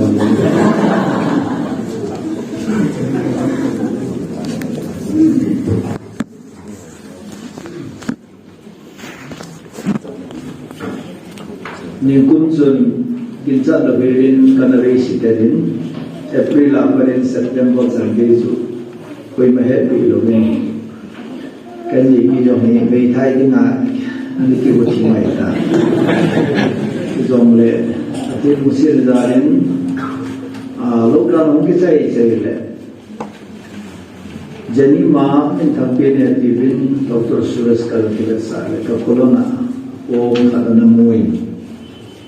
còn nhưng cũng dần kinh doanh là về đến Canada sĩ đến April là về đến September sang cái số quay mà hết bị rồi nên cái gì như dòng này thay cái nào anh kêu một chuyện này ta dòng lệ thì một số gia đình lúc đó không cái gì lệ jadi mà mình tham gia này thì bên Dr. Suresh Kalkilasa cái corona ôm khả năng mùi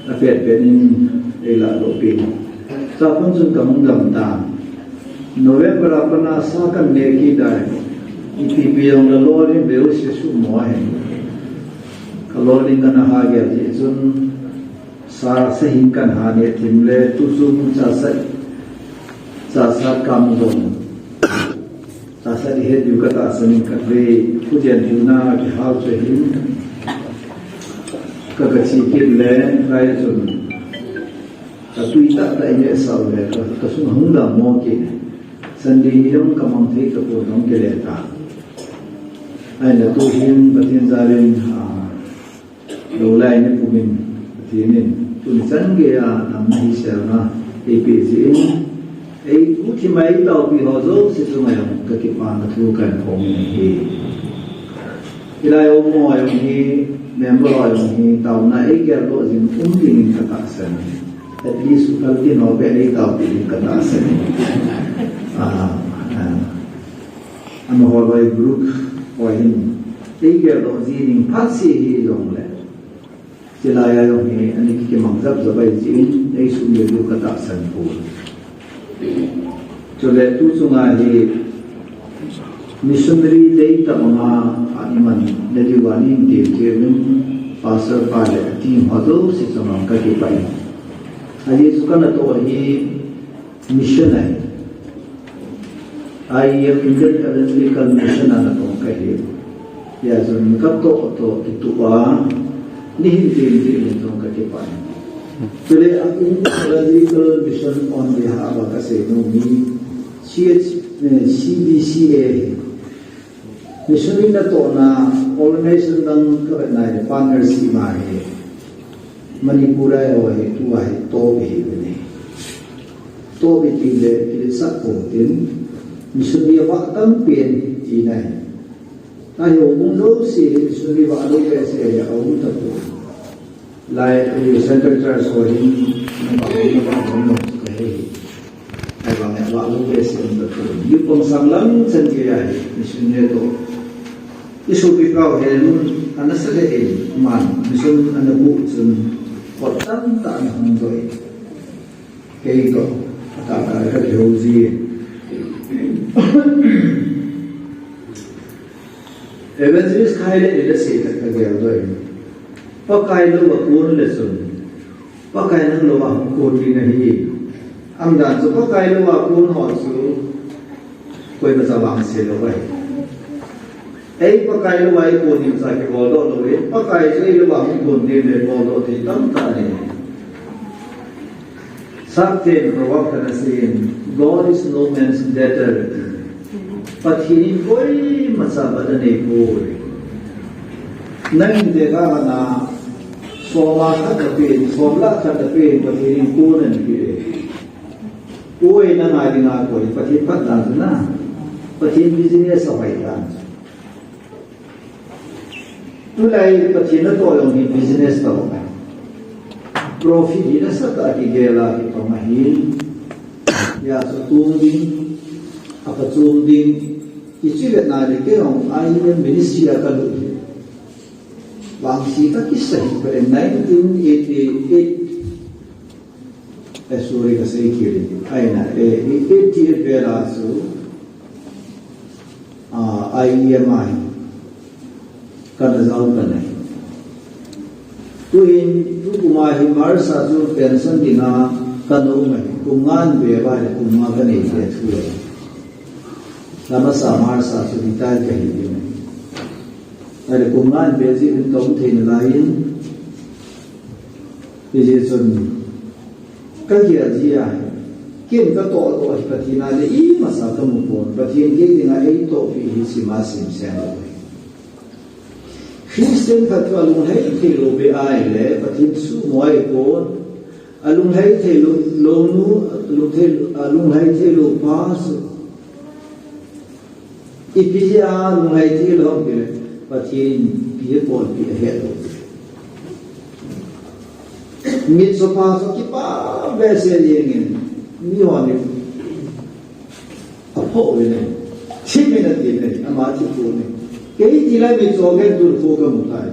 Apiat penin ila lopin. Sapun sun kamung gamta. November apana sakan neki dai. Iti biyong lalori beo sisu mohe. Kalori kana hagya sun sa sahinkan hane timle tusum sasat kamdon. Sasat he juga ta sanin kadre pujian juna ki hal sehin. Kekecil le kaya sun, tapi tak ini asal le, kasun hunda mungkin, sendiri yang kamang thei kapurang keleta. Aina tu him batin zarin lolai ni pumin batinin tulisan gaya namai serna APC ini, utimai tau pihozo sesuatu kekipan tukan komunikasi. Ilai omo yang ni member yang ni tahu na ekar tu jin umdin kata asan. At least kalau dia nak beli tahu dia kata asan. Anu holai group orang ekar tu jin pasti hi dong le. Jelaya yang ni ane kita mangzab zabai jin, ei sumber dia kata asan pun. Jadi tu sungai ni missionary day tak mana iman dari wani dia kira pasal pada tim hadu sesuatu kaki bayi. Aje suka nak tahu ini mission ay. Ayam Indian Evangelical Mission anak tahu kaya. Ya jadi kat to itu ni tim tahu kaki bayi. Jadi aku Evangelical Mission on behalf of Kasihnomi CBCA. Missionary na to na organization ng karenay partners imahe Manipura o he tu ay tobi bene tobi tile sakko tin missionary wa tam pen tinay tayo kung do si missionary wa do pese ya o ta to lai center church o hin na ba ay bang ya wa do pese on ta to yu pong sanglang sanjaya missionary to isu pikau helun anasale man misun anabu sun kotan ta hongdoi keiko ta ka jozi evangelist khaile ida se ta gerdoi pakai lo bakun lesun pakai nang lo wa ko ti nahi amdan so pakai lo wa kun ho su koi ma zawang se lo bai ei pakai lu ai ko ni sa ke bo do lo e pakai sei lu ba ko ni le bo do ti tam ta ne sakte provok na sin God is no man's debtor but he koi masaba ne ko nang de ga na so ma ka pe so la ka pe but he ko ne ki ko e na ngai na ko but he pat dan na but he business awai dan tulai patina to yang di business tahu kan profit ini sata ki gela ki pamahin ya sutunding apa sutunding isu na de ke orang ayin ministry akan bangsi ta kisah pada 1988 sorry kasi kiri aina 88 bela su IEMI kada zaun kanai tuin tu kumahi marsa ju pension dina kanu mai kungan be ba le kumma kanai je thue lama sa marsa su ditai kahi ni ale kungan be ji tom thein lain je sun cái gì à kiến cái tổ tổ thì cái nào để ý mà sao cái một con cái cái gì ngay ấy tổ vì gì mà xem rồi Christian phát vào lùng hay thì lô bị ai lẽ cái thiên su ngoài con lùng hay thì lô nu lùng hay thì lô pass ipia lùng hay thì lô cái thiên bia con bia hết mít sopa so kipa về xe gì nghe mi hoa này apho này chỉ mình là gì này ama chỉ phụ này cái gì lại mình cho cái đồ phụ cái một cái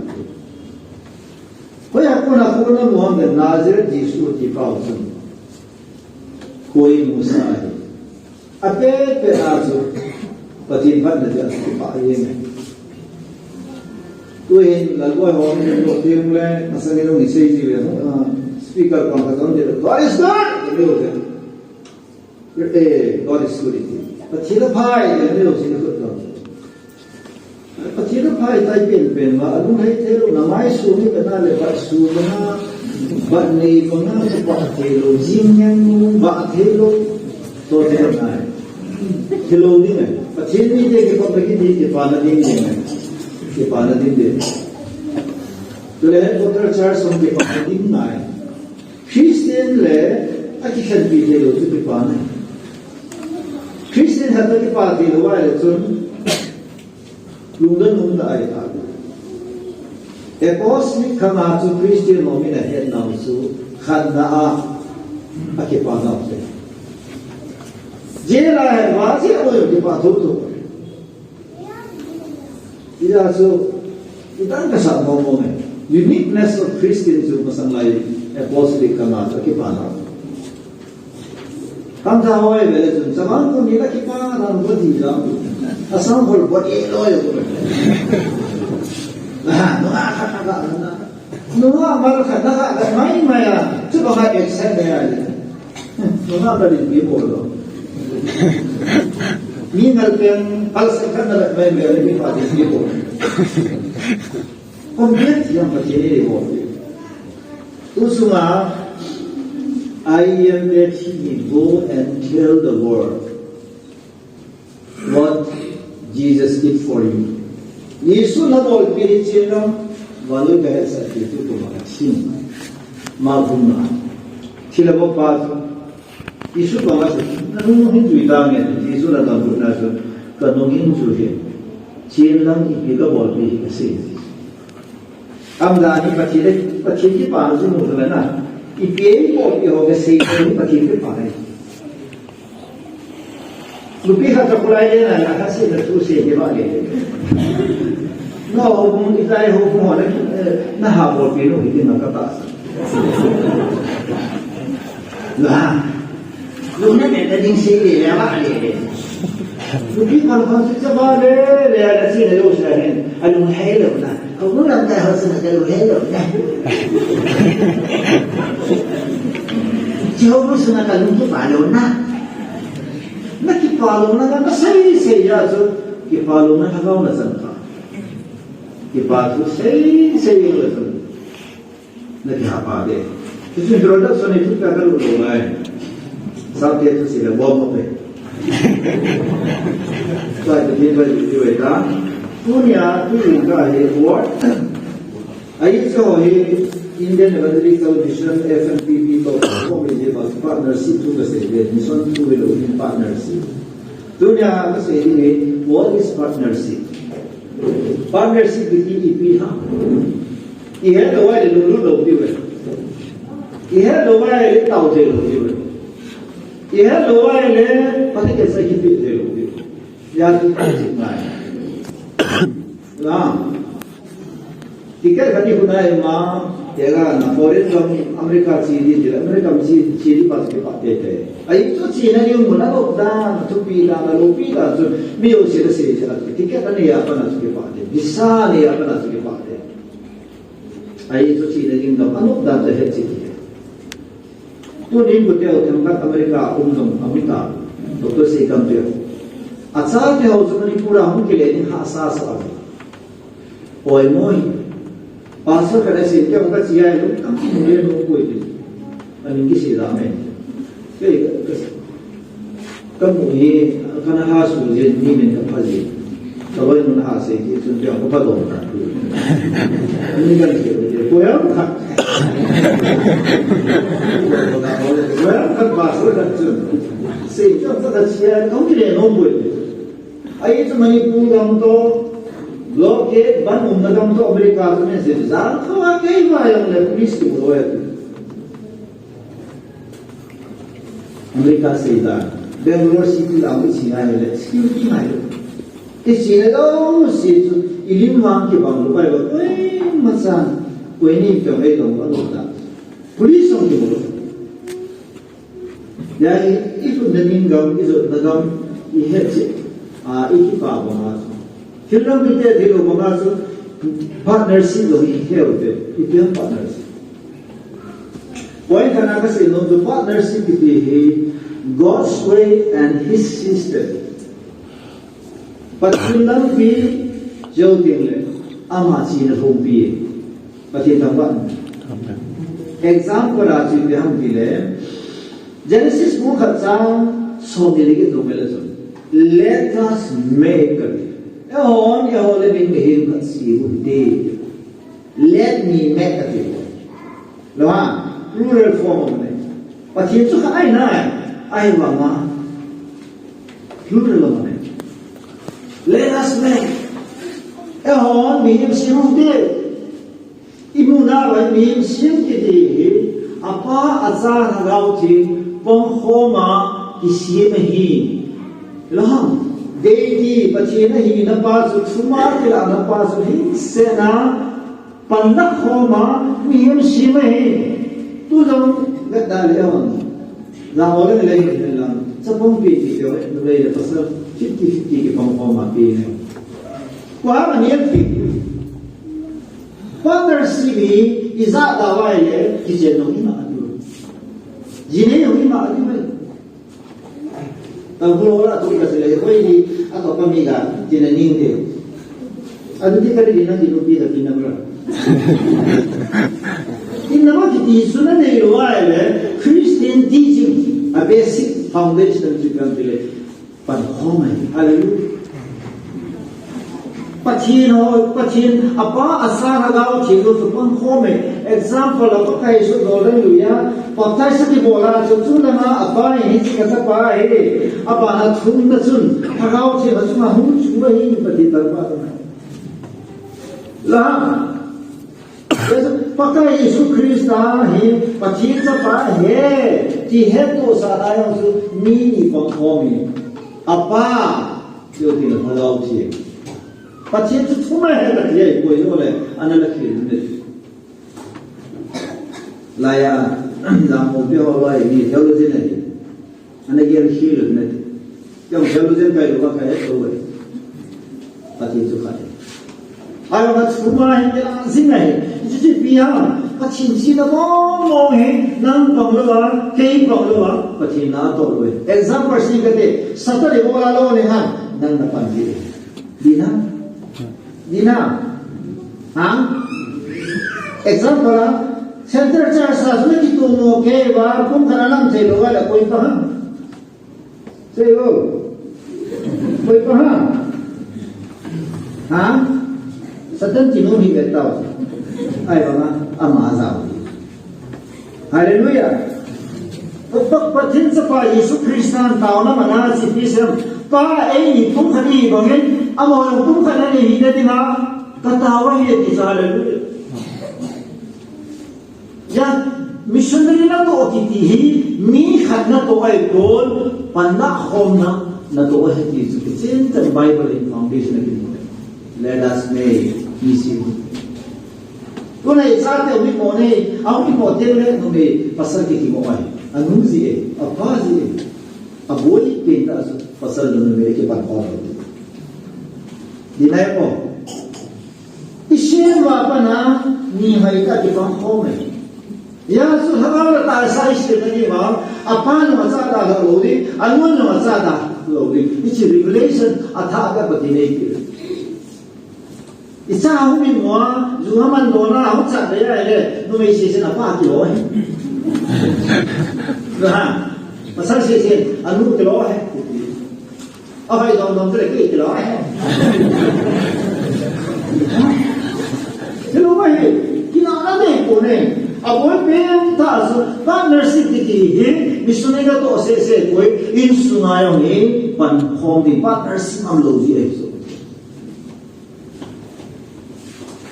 bây giờ con là Muhammad Nazir Giêsu thì bảo rằng koi Musa ape pe azu patin phát là cái bảo gì này tôi là tôi hỏi những người tiếng lên mà sao cái người xây gì vậy speaker còn phải nói được God is good cái điều gì God is good và chỉ là phải cái điều gì nó good và chỉ là phải tay biển mà lúc ấy thế lúc nào mai xuống cái nào để bạn xuống nó bạn này còn nó bạn thế lúc riêng nhau bạn thế lúc tôi thế này thế lúc đi này và chỉ như thế cái con cái gì thì bạn là đi này cái bạn là đi đấy tôi lấy một cái chart xong cái bạn là đi này Christian lẽ anh chỉ cần bị thế lúc cái bạn này Christian hay cái bạn thì lúc ấy là chun lung đã ai ta Apostolic khang a chu Christian mo mi na het na su khan na a ke pa na se je la hai wa se o yo ke pa tho tho ida so idan ka sa mo mo uniqueness of Christian chu masang lai apostolic khang a ke pa na kam tha hoy ve chu samang ko ni la ke pa na ko di ra asam hol bo e lo yo Nunga malakad nakakasmay maya sa mga exam na yan. Nunga balik bibolo. Mingal pang palsakan na may meron yung pati bibolo. Complete yung pati bibolo. Uso nga, I am that he go and tell the world what Jesus did for you. Yesu na bol pirichin lang walu kahit sa ito tumakasing mabunga sila mo pa Yesu pa nga nanong hindi itangin Yesu na tambun na sa kanongin suhin chin lang ipiga bol pi kasi ang dani pachili pa sa mula na ipiye po iho kasi pachili pa lupi ka kulay na nakasi na susi di ba no kung itay ho kung wala na habol pero hindi nakataas na luna na din sili ya ba le lupi ka sa ba le na sila yo sa hin anong hello na kung lang tayo sa hello na Jehovah sa nakalungkot palo na nakipalo na nga masay so kipalo na hagaw na saan ka kipalo say na saan naghihapade kasi introduction ito kakalulungay sabi ito sila bomo pe so ito diba ita punya tuwing kahit word ay ito Indian Evangelical Mission FNPP Committee Partnership to kasi mission to will in partnership. Dunia kasi ini what is partnership? Partnership with EEP ha. Ihe do wai lu lo di we. Ihe do wai le tao je lo di we. Ihe do wai le pati ke sa hi pi je lo di. Ya tu ta ji nai. Na. Tikai kani hunai ma Tega na foreign from America Chile pas ke pate te ai to China ni muna lo da to pila na lo pila so mi o se se tiket ani apa na ke pate visa ni apa na ke pate ai to China ni da anu da te he chi to ni ko te o te ka America America Dr. Se kam te acha te ho so ni pura hum ke le ni ha sa sa oi moi Pasal kada sih, kita bukan siapa itu, kami mungkin nunggu itu, ani kisi ramai. cái mũi cái nó ha sụt gì như mình cái phải gì tao nói nó ha sẽ gì chúng ta không phải đồ cảนี่กันเกี่ยวกับกูยังขัดกูยังขัดบาสเลยจุดสิ่งที่ต้องเชื่อต้องเรียนรู้ด้วยไอ้ที่มันมีผู้นำตัวโลกเก็บบ้านอุ้มนำตัวอเมริกาตัวนี้สิจ้าเขาว่าเกี่ยวกับอย่างเลยพิสติบุตรอเมริกาเสียดายเบงโรซิตี้เราไม่ชินอะไรเลยสกิลที่ไหนที่ชินแล้วสิจุดอีลิมวางที่บางลูกไปว่าเอ้ยมาสั่งกูนี่เป็นไอ้ตรงว่าลูกตา police ส่งที่บุรุษยายอีสุดนั่นยิ่งกำอีสุดนั่นกำอีเฮ็ดสิอีที่ป่าบ้างที่เราไม่ได้ที่เราบ้างสุด partnership เราอีเฮ็ดเด็ดอีเดียร์ partnership วันขณะที่เราดู partnership ที่ God's way and His system ปัจจุบันปีเจ้าเก่งเลยอามาชีนทุ่มปีประเทศต่างๆ example อาชีพที่ทำที่เลย Genesis บุคคลจ้างสอนที่เรียกตัวเมลส์ let us make เอ้าเดี๋ยวเราเป็นเรื่องกันสิบุตร let me make แล้วว่า plural form เลยประเทศสุขไอ้น่ะไอ้ว่ามา plural เลย let us make เอ้ามีมสิบุตรอิมุนาไว้มีมสิบุตรอาป้าอาจารย์เราที่ปองโฮมาที่เสียไม่หีแล้วเด็กที่ประเทศนั้นหีนับป้าสุดสมาร์ทแล้วนับป้าสุดหินเสนาปันนักโฮมามีมเสียไม่หีตัวเราเกิดได้แล้วเราเอาเรื่องอะไรกันล่ะจะปองปีที่เดียวดูเลยภาษา50-50ที่ปองโฮมาปีเนี่ยกว่ามันยังปีpartnership is that the way is it no ima adu jine no ima adu mai tang lo la tu ka se le hoi ni ato pa mi ga jine ning de adu ti ka ri na di no pi da pi na bra inna ma ti suna ne lo ai le Christian teaching a basic foundation to come to le pan ho mai hallelujahปัจจินอาป้าอาสาเราที่เราสุพรรณโคเม example เราก็ใครสุดโดนเลยอ่ะปัจจัยสติโบราณจุดนั้นอาป้าเห็นสิ่งที่ป้าเห็นอาป้าหาทุนนั่นจุนถ้าเราที่เราจุนหุ่นจุนไม่เห็นปฏิบัติป้าตรงไหนล่ะปัจจัยสุคริสต์เห็นปัจจินจะป้าเห็นที่เห็นตัวสาระอย่างสุดนี่ปังโคเมอาป้าเจ้าที่เราที่ปัจจัยทุกทุกไม่เห็นอะไรกูยังเลยอันนั้นคือเนี่ยลายาจำผมเพื่อว่ามีเทวดาเนี่ยอันนี้ยังชื่อเลยเนี่ยยังเทวดาไปรู้ว่าใครตัวเลยปัจจัยทุกข์ไอ้ว่าทุกไม่เห็นสิ่งไหนที่ปีหาปัจจัยสิ่งนั้นมองเห็นนั่งฟังรู้ว่าเกี่ยฟังรู้ว่าปัจจัยน่าตัวเลย example สิ่งก็ได้สัตว์ที่โบราณเราเนี่ยฮะนั่งนับปัจจัยดีนะดีนะฮะ example เซ็นเตอร์จ้าสาธุที่ตัวโมเกว่าคุ้มขนาดนั้นเจริญว่าแล้วคุยปะฮะเจ้าคุยปะฮะฮะสัตว์ที่นู้นมีเบ็ดเต่าไอ้บ้าอามาซาวฮาเลลูยาปัจจินสปายิสุคริสต์นั้นเต่านั้นมันน่าสิพิเศษป้าเอ้ยคุ้มขนาดนี้บ้างเห็นอามองคุ้มขนาดนี้เห็นได้ไหมก็ตาว่าเห็นที่ซาเลลูยายามิชชันนารีนั่นตัวที่ที่มีขัดนั่นตัวไอ้โดนปันนักโฮมนั่นตัวไอ้ที่สุดเช่นแต่ไบเบิลอินฟาวเดชั่นนี่ let us make easy ตัวไหนซาเตอร์วิโมนี่เอาวิโมเทเลนู่นนี่ภาษาที่ที่โมไอ้อันนู้นสิอ่ะป้าสิอ่ะบอยเป็นตาสุภาษานู่นนี่ที่ปันพอดีไหมพ่อที่เชื่อว่าปนะนี่ให้กับที่ฟังโฮมยาสุดท้ายเราตายสายสิบนาทีมาอาปานมาซาดาเราดีอันนู้นมาซาดาเราดีนี่คือ revelation อัฐากะปฏิเนกิอิจฉาหุ่นมีมัวจูฮามันโดน่าหุ่นจัดได้เลยนู่นไม่ใช่สินะป้ากี่ร้อยนะป pasal sih anu kilo apa itu dong tu lagi kilo kilo apa kilo apa ni pun Avoid paying tax, partnership diki, misunega to se koi in sunayong pan home di partnership am logi eso.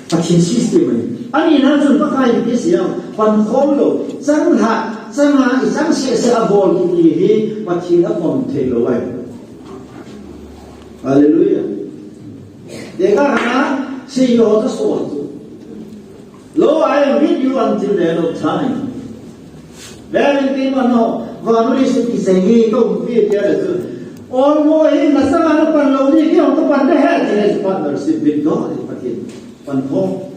Pathin system ani na jun pakai di siang pan home lo sangha isang se avol diki pathin apom thelo ai. Hallelujah. Deka hana se yo to so. Lo, I am with you until the end of time. Very people know, Vanuri should be saying, don't be there. All more in the Saman upon Lodi, you have upon the head in his partnership with God, but in home.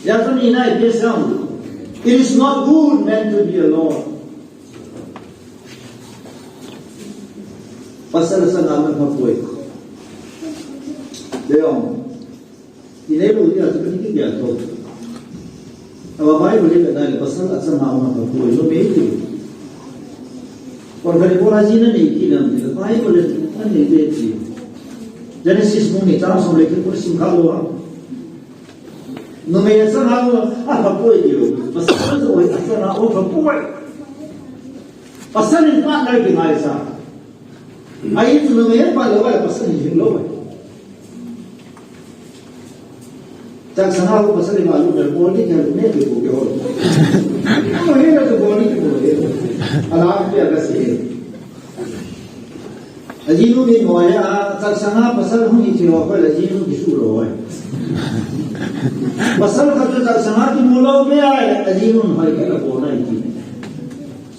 Yasunina is sound. It is not good meant to be alone. Pasal sa naman mabuhay ko. Leon. Inelo dia seperti dia tu. Awak baik boleh kata pasal asal mahu apa pun itu mesti. Kalau orang Cina ni kita ni, baik boleh ni dia. Genesis mungkin cara sampai ke kursi kalau. Nomor asal mahu apa pun itu. Pasal tu asal mahu apa pun. Pasal ini tak lagi masa. Ayat tu nomor apa lawai pasal ini lawai. Tak sana aku pasal malu berbodi yang ni tu bukan orang. Kamu ni tu bodi tu boleh. Alam dia kasih. Ajinu ni moya tak sana pasal huni tiwa apa ajinu disuruh. Pasal kata tak sana ki mulau me ay ajinu hai kala bona iki.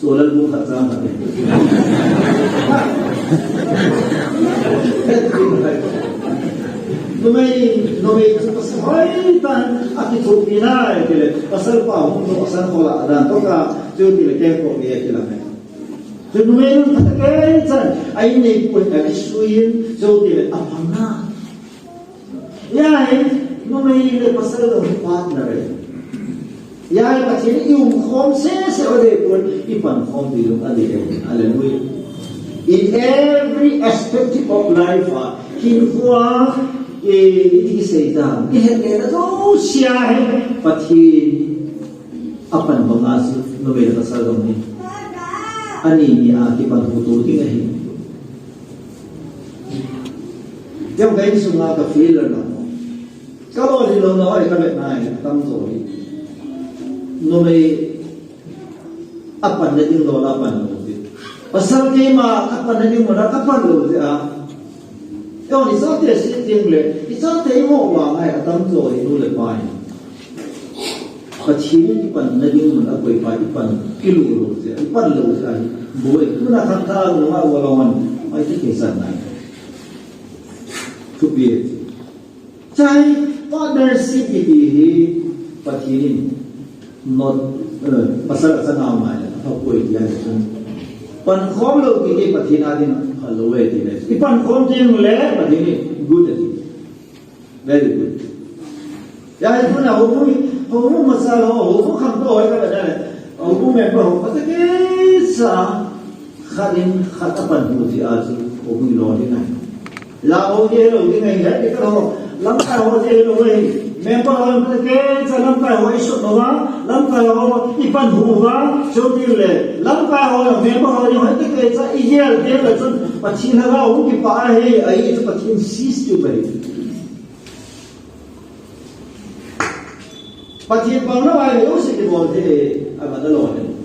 Solar bu khatam hai. Nomei pasal hai tan aki thupina ke pasal pa hum to pasal kola dan to ka jo ti ke ko ye ke la me jo nomei nu ta ke chan ai nei pu ta ki suin jo ti apanga ya nomei le pasal partner ya pa chi yung khom se ode pun ipan khom di lu ade hallelujah. In every aspect of life kinhua ini kisah ini hanya tu siapa pati apa bangsa nomor dasar kami ani ni akibat betul tinggal ini yang kaya semua kafir lah kalau di luar negara kalau naik tamzo nomor apa nanti dolar apa nanti pasal kema apa nanti mana kapan lo Yo ni sa te si ting le, ni sa te mo wa ai atam zo ni lu le pai. Pa chi ni pan na ding mun a koi pa pan kilu ro se, pan lo se ai. Bo e ku na khan tha lo ma wa lawan, ai ti ke san nai. Tu bi. Chai partnership bi hi pa chi ni not pasal sa na ma ya, pa koi dia sun. Pan khom lo ki pa thi na din hello it is. Ipan konting le, but ini good at it. Very good. Ya itu na hukum masalah hukum kantor itu ada. Hukum member pasti kisah khadin khatapan buti azu hukum law ini. Law ini ngai kita kalau langkah ini member orang pasti langkah isu doa langkah ipan hukum jodile langkah member orang itu kita ideal dia betul. Pathin haga hu ki pa hai ai to pathin sis tu bari pathin bangna ai lo se ke bolte abadalo ne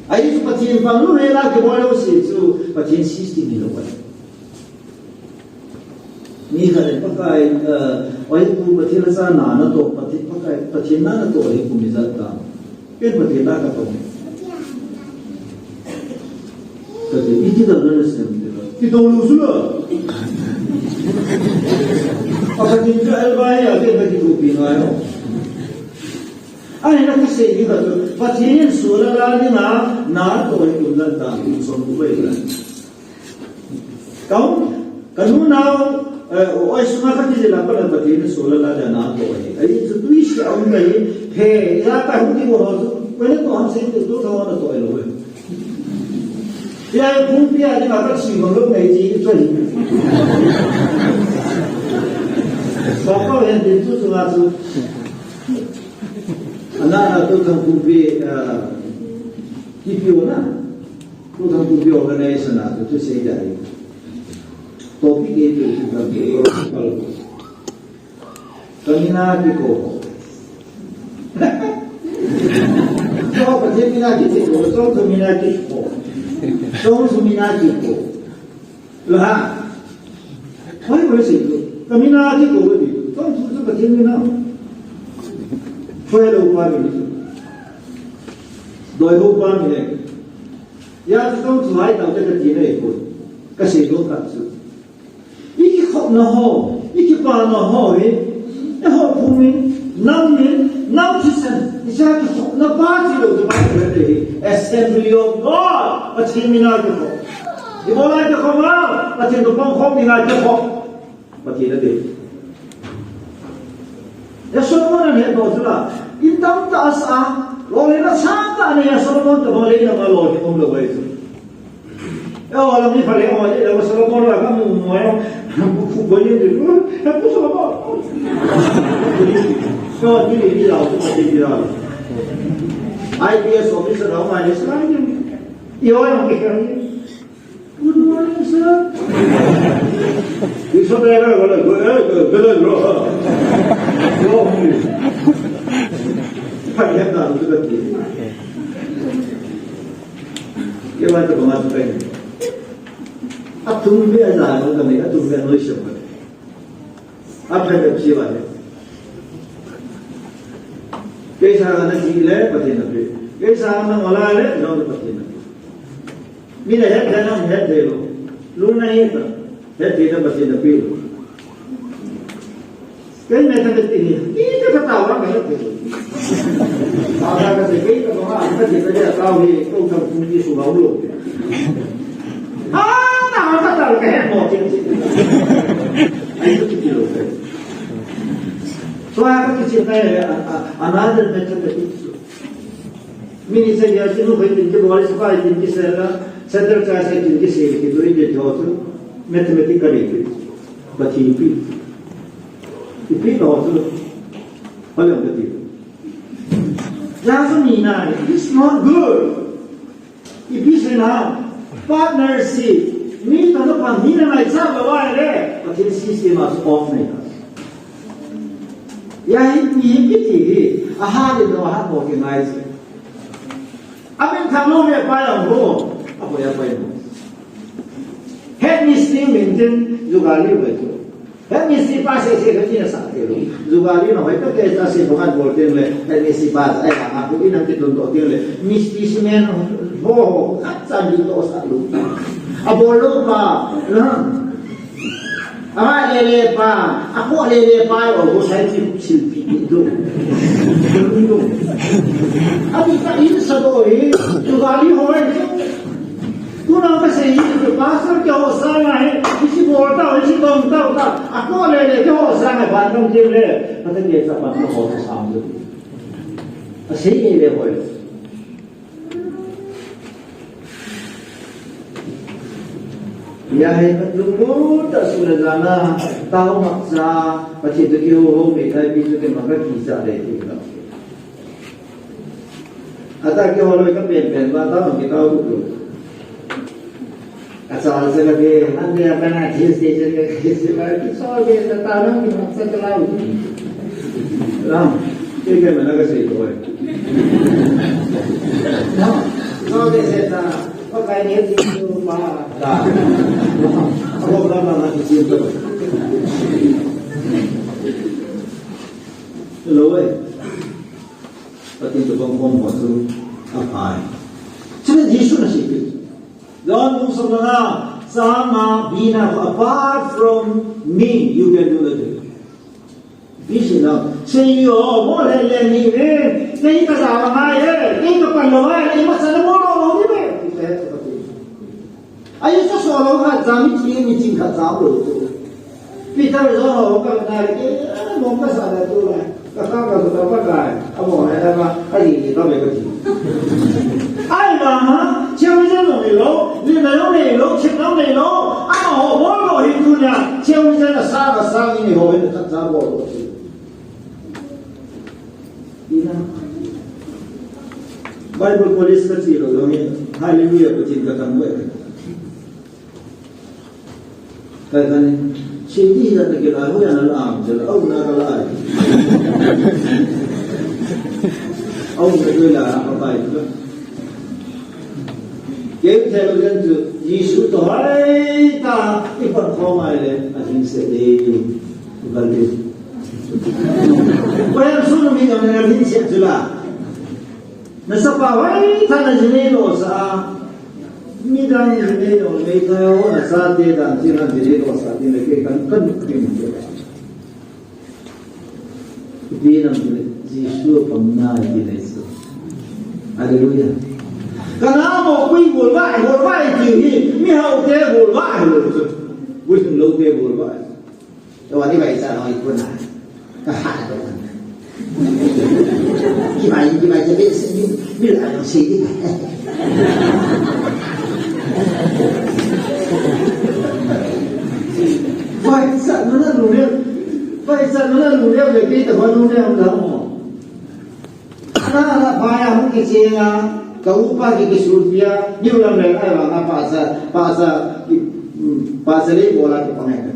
ai to pathin banglu he la ke bolo se tu pathin sis ti ni lo bai ni khale pakai oi ku pathin sa na na to pathin na to ai ku mi za ta ke pathin na ka to itu dah neruskan. Kita lulus lah. Apa kita albaya kita kita pinai. Ani nak kasih juga tu. Pathin suara lagi na to itu dah tak usah buat lah. Kau now oi semua kan dia lapar pathin suara lagi na to. Ai itu tu isu awak ni. Hey, apa hukum orang tu? 为了多少钱都他妈的多了喂。ya pun pia ni maka si mong mai ji zui ba ko yan din tu tu nga tu ana tu thang pun pi TPO na tu thang pun pi organization na tu sei dai topik itu tu kalau kanina ki ko so pa mina ki ko so mina ki ko Trong seminari itu, lah, apa yang boleh itu? Seminari itu begitu. Trong itu betul mana? Saya lupa ini. Dua lupa ini. Ya, trong selai tahu kita tidak ikut. Kasih dua kasus. Iki kau naho, iki pa naho ini. Naho bumi, nam season. Isa kau nabati lo tu macam Assembly of God. Macam mina tu. Di mana tu kau mau? Macam tu pun mina tu kau. Macam itu. Ya Solomon ni tu lah. Intam tak asa. Lorena santa ni ya Solomon tu boleh nama lor di umur itu. Ya orang ni paling awal je. Kalau Solomon lah kamu mau boleh tu. Aku Solomon. So ini dia macam dia. IPS officer orang mana sekarang ni? Ia orang kira ni. Good morning sir. Itu dia kalau gelap roh. Roh ni. Payah dah tu betul. Ia macam mana tu? Atum biasa lah, kami atum biasa boleh siapa. Apa yang siapa ni? Kaisa anak gila pasti nabi. Kaisa anak malai jauh pasti nabi. Mina head dalam head delo. Luna itu head dia pasti nabi. Kain macam ini. Ini kata orang head delo. Ada kata kain kata orang ada dia tahu ni kau tak punya suara ulu. Nah, kata head mau jenis. Itu kecil. So aku cerita another method itu. Mini saya jenuh itu boleh supaya jenis saya sedar saya jenis saya itu ini jauh matematika itu, baca ipi jauh paling betul. Jangan mina, it's not good. Ipi sana partnership, ni kalau pandina nak cakap bawa le, macam sistem as off ni. Ya ini begini, ahad itu ahad organize. Apa yang kamu apa yang apa yang head mistake maintain juga lihat itu. Head mistake pas saya kerja sahaja itu. Juga lihat apa itu kita sih bukan boleh le head mistake pas. Aku ini nanti tunjuk dia le. Mistake semen, kacau itu selalu. Abolo pa, lele pa, aku lele pa, aku saya silpi itu. Abi tak ini sedoi, juga lihat orang itu. Tu nampak saya itu pasal jauh sangat, isi borda, isi bangta, aku lele jauh sangat, bandung je le, kata dia tak bandung jauh sangat. Asyik lele boleh. Ya hebat lumut tak sudah jana tahu maksa pasti tu kau mereka itu ke maka kisah itu. Ada kau orang yang pen tahu kita tahu tu. Asal lagi anda apa nak station ke station soal dia tahu ni maksa terlalu. Ram, ini mana kasih tu? Nah, soal dia saya pakai ni itu mah dah. Aku belum nak cerita. Hello, pati tu bangkong pasal apa? Cuma Yesus nasi itu. Jangan musafirlah sama bina. Apart from me, you can do the thing. Bismillah. Seyo, boleh le ni eh. Ni tak sama eh. Ni tak perlu eh. Ni masalah mulu ni eh. Ayo sesuatu kan kami tinggal jauh tu. Kita bersama orang nak ke, mungkin sahaja tu lah. các cái tụi bắt lại ông bảo này là cái gì nó về cái gì ai mà hả treo chân rồi lỗ liền là lỗ này lỗ chết lỗ này lỗ ai mà họ bó lỗ hình tu nhà treo chân là xa như này họ mới được thật ra bỏ đi nào Bible college cái gì rồi Hallelujah cái gì cái thằng vậy cái này chỉ đi ra cái là hồi nào làm chứ là ông nào lại ông cái là ông phải kéo theo dân sự Giêsu nói ta cái phần kho mai này anh sẽ đi vào đi quen số mình ở đây là sẽ chứ là nó sắp vào ấy thằng này gì đó sao mi đang gì đó mấy cái là sao thì đang chỉ là gì đó sao thì cái cần cái gì đó vì nó Giêsu bằng nai gì đấy Hallelujah cái nào mà quy buồn vãi chịu đi mi hậu thế buồn vãi rồi vui thường lâu thế buồn vãi rồi như vậy sao nói quân này cái hại rồi cái bài cho biết là nó xí đi vậy sao nó là lù đeo về cái tờ lù đeo đó nó là bài không cái gì à kau pagi ke Surabaya, ni ulang lagi ayam apa pasal ni bola tu pangai.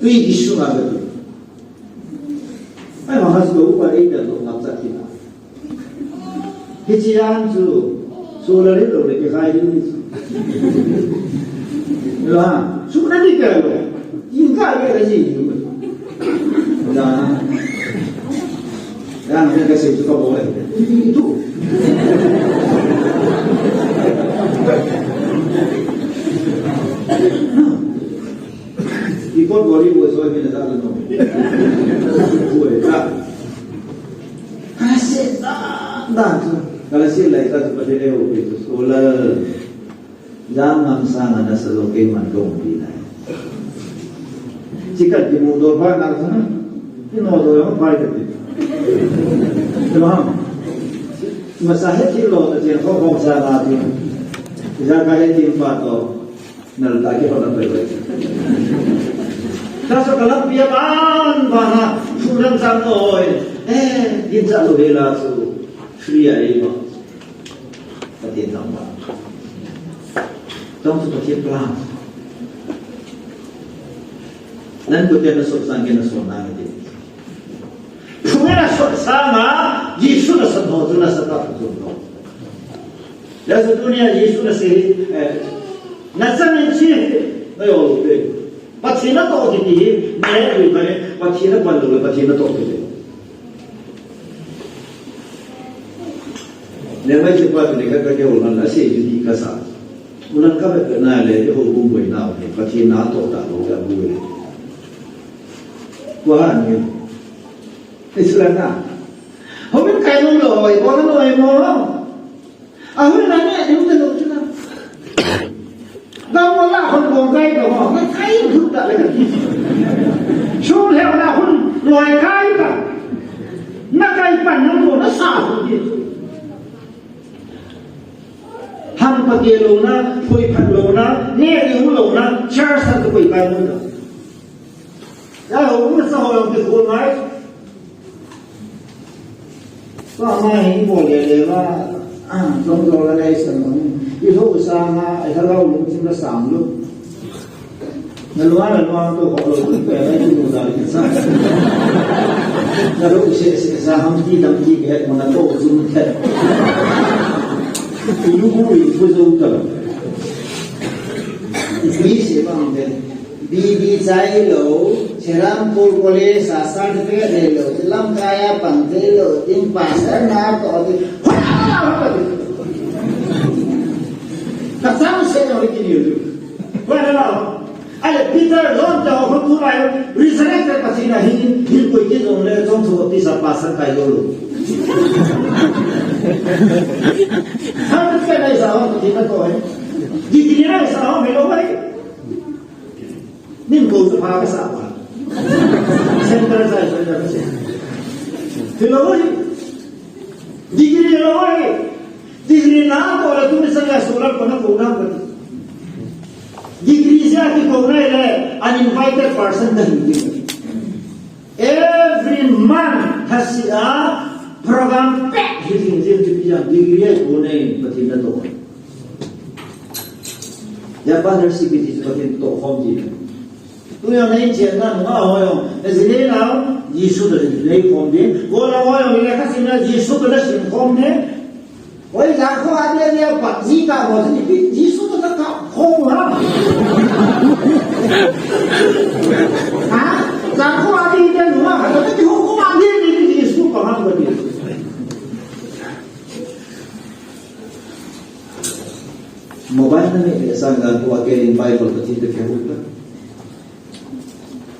Tu isu apa tu? Ayam has kau pagi dah tu nak sakit. Kecilan tu, solar ni tu lagi kaya ni. Lah, sudah ni kalau, ingkar ke lagi. Dah, dah nak kasi tu kau boleh. Itu. Ikut body buat soal ni dah ada tu. Buat tak. Kasih tak. Kalau sih lagi tak seperti dia itu solar. Jangan sangat ada selokai mandong bina. Jika di mundur pak nak sana, ini mundur yang baik itu. Faham? Masalah kilo tu yang kau kau sahaja tu. Jika kaya timpa tu, nalaki pada baik. Kalau kalau piapan bahana sudah sanggoi, insya Allah bela tu free aja. Pati tambah. Tong seperti pelan. Dan kita nasib sangkin nasib nanti. Kumera sama Yesus na sedot na sedot tu. Dan dunia Yesus na sih nasan ni ayo be. Pacina to kiti mere ni bare pacina pandu pacina to kiti. Nemai cepat mereka kerja ulang nasi jadi kasar. Ulang kau kena le ho bumbu ina ni pacina to tak lo dah bumbu. Wah ni. Istilahnya, hobi kain loi, bukan loi molo. Ahun nanya, dia mesti lucu lah. Kamu lah hun bongkai tu, kan kain tu tak lagi. Suruh dia lah hun loi kain tak. Nak kain pan nak tu, nak sah tu. Han pakai lona, pui pan lona, ni iu lona, charge satu pui kain lona. Kalau mesti orang tu hulai. Có mai bộ đề mà trong đó là đây sản phẩm yêu thấu sang ai thao lâu luôn chúng ta sắm luôn là loa tôi họ rồi về đây chúng ta làm sao là lúc sẽ ra không chi cái mà nó tổ dung thế yêu vui vui dung thật ý sẽ bằng thế Bibi cai lo, ceram pul boleh sasar juga deh lo, dalam kaya pantai lo, tim pasar nak kau tu, tak sama saya orang kini tu, mana ada Peter John jauh betul ayo, resurrect pasti nak hin kau ini John le, John tu di pasar kaya lo, hamil kena isaham tu kita kau di sini nak isaham melo baik. Ni kau tu apa kesalahan? Saya berasa saya dah thì nó vậy degree nó vậy degree nào có là tụi mình sẽ solar có nó cũng nào vậy degree sẽ thì có này là uninvited person đấy every month has a program pack hitting degree của này có thể là tốt ya partnership thì có thể tốt không gì tôi nói này chuyện là nó hỏi ông là gì đấy nào Giêsu là lấy không đi cô là hỏi ông là cái gì là Giêsu là xin không đấy vậy là có ai đây bắt gì cả mà thì Giêsu là cái không hả hả là có ai đây nữa hả cái không có ai đây thì Giêsu có hả vậy mobile này sang gần qua cái Bible cái gì cái hút đó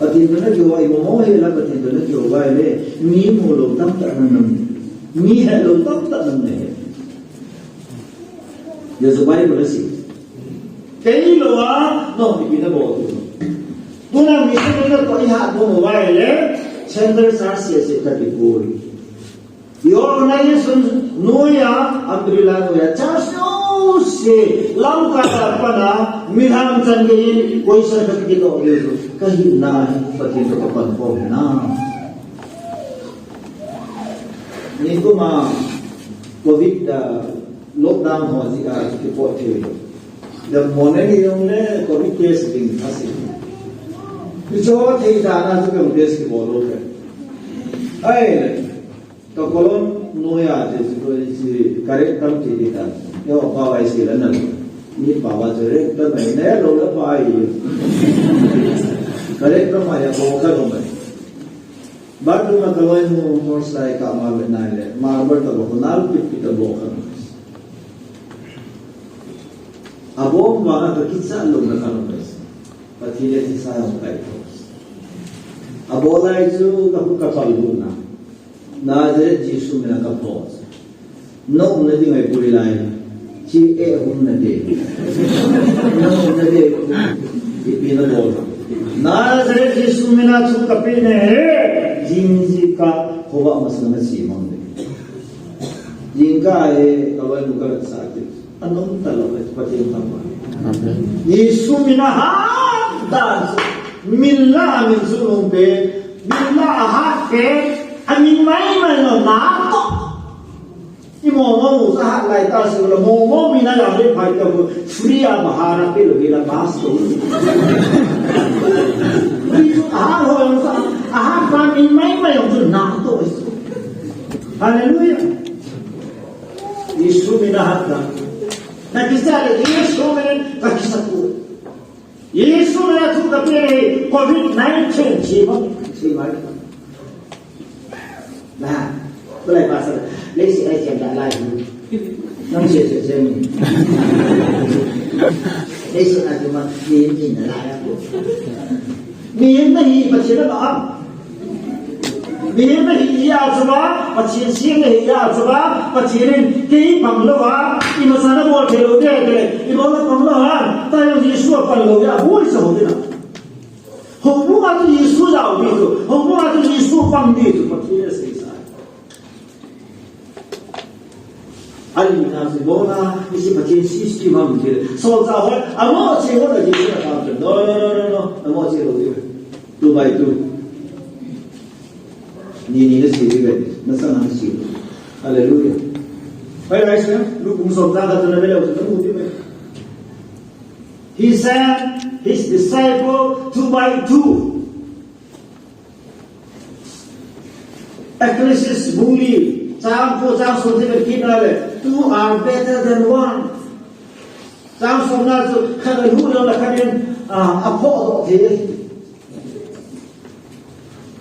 Patin tu nak jual ibu mohon lah patin tu nak jual le mi mulu tam tak nanam mi hello tam tak nanam le dia zubai berasi kini lo no di bina bawa tu tu nak mi tu nak kau lihat tu mobile le cender sarsi tadi pun the organization noya Alhamdulillah noya charso se langkah apa na mirham cangge koi sarkat kita oleh tu kahin na patin tu kapan pom na ni tu ma covid lockdown ho ji a ki po the the morning ni dong le covid case ding asi jo thei da na tu ke case ki bolo ke ai to kolon noya je tu ji correct tam ti di ta yo pa wai si la na ni pa wa je ta mai ne lo la pa yi correct tam ma ya bo ka lo mai ba tu ma ka wai mo mor sai ka ma le na le ma ba ta bo nal pi pi ta bo ka abo ma ka kitsa lo na ka lo mai pa ti le ti sa yo kai abo lai ju ka ku ka pa lu na Nazareth Giêsu mình là kapos, nông nơi ngày bùi lại, chỉ e hùng nơi đây, nông nơi đây, đi pin nó bol, Nazareth Giêsu mình là chú cặp pin này, jinji ka hoa masuk nasi mong đây, jinga kalau yang bukan sakit, anong talo seperti yang sama, Giêsu mình là hát dan, milla min sunung pe, milla hát pe. Amin mai mà nó nát to, cái mồm mồm sa hạt lại ta sử là mồm mồm mình đã làm đến phải cái free à mà hà ra cái là master, vì thôi sao mà mình mai mà nó nát to, Hallelujah, Yesus mình đã hát ra, na kisah là Yesus mình đã kisah tu, Yesus mình đã tu tapi COVID-19 chỉ mà nah, boleh pasal. Lesi aja tak lain. Nang saya ni. Lesi aja cuma ni lah aku. Ni macam apa? Ni ya cuba, macam siang ya cuba, macam ni banglo ini masalah buat terus dia. Ini banglo tapi Yesus apa lo ya? Boleh sahaja. Hubungan tu Yesus jauh itu, hubungan tu Yesus panggil itu macam ni. Alina si bona isi macam sistem macam so jauh amo cewek dah jadi apa no amo cewek tu by tu ni sih juga nasa nang sih Hallelujah baik guys lu pun so jauh tu nak bela tu mungkin he sent his disciple 2 by 2 Ecclesiastes bully Trang số thế cái kia là two are better than one. Trang số nào số khai cái hữu đâu là khai đến áp độ thế.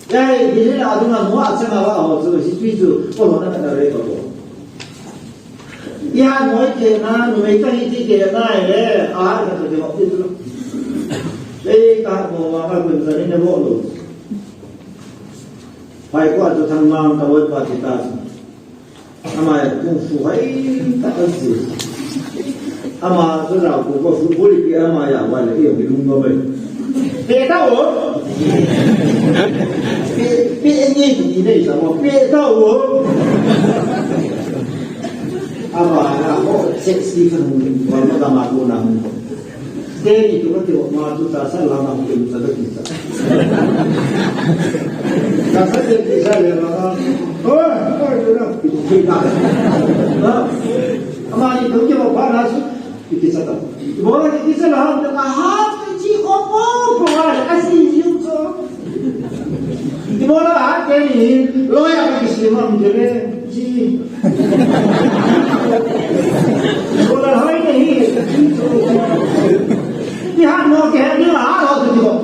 Cái gì là chúng ta nói xem là họ rồi chỉ ví dụ có nó là đấy có. Ya nói cái na người ta đi cái này đấy là cái họ biết luôn. Đây cả bộ mà các bạn thấy nó bộ luôn. Phải qua cho thằng mang cả với qua thì ta ama kung fu hai tak tahu ama tu lah kung fu boleh dia ama ya wala dia belum boleh 别到我，别你那什么，别到我。Apa ako sexy kan wala ka makunang Then itu kan tengok matu tasal lama mungkin sada kita. Tasal jadi saya lama. Oh, itu nak kita. Amani tu je apa nasu kita sada. Bola kita lah dengan hati kopo bola kasih yuto. Di bola hati ni loya kisah menjadi जी बोला है नहीं यहाँ मौके है नहीं आ रहा तो क्यों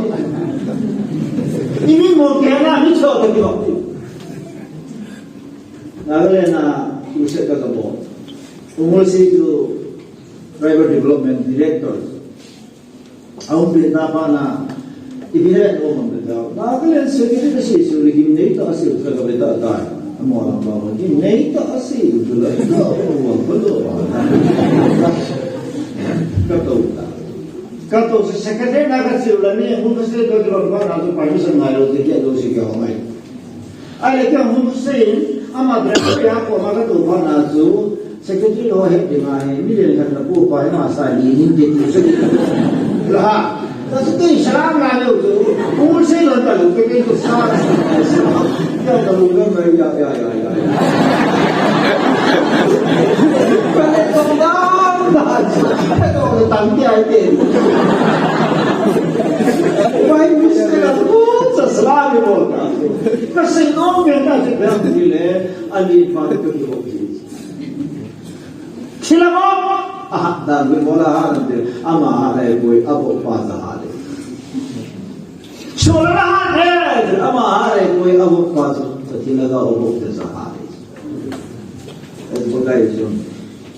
इन्हीं मौके है ना नहीं छोड़ तो क्यों अगले ना उसे का कबो उम्र से जो प्राइवेट डेवलपमेंट डायरेक्टर आउट बिना पाना इधर वो हम बताओ अगले से किसी से सुरी की नहीं तो ऐसे उसका कभी तो आता है Orang bawa ni, ni tak asyik tu lah. Orang belum. Kata sekadar nak asyik lah ni, mungkin saya tu kalau orang tu pagi sengaja tu dia tu sih kau mai. Ada kan mungkin, amat berapa apa maka tu orang tu sekadar orang di mana ni dia kan nak buat apa masa ni dia tu sekadar. Lah. Tapi tu Islam lah tu, umur saya dah tahu, kita itu salah. Ya tahu kan, ya. Kalau tolong dah, kalau tangki aje. Baik mestilah tu sesuatu boleh. Kasi orang yang tak sedang dile, alih pada kehidupan. Silakan. dah bola hal tu, ama hal koi abo pas hal. Solar hal, ama hal koi abo pas, tapi naga abo tu hal. Itu bukan itu.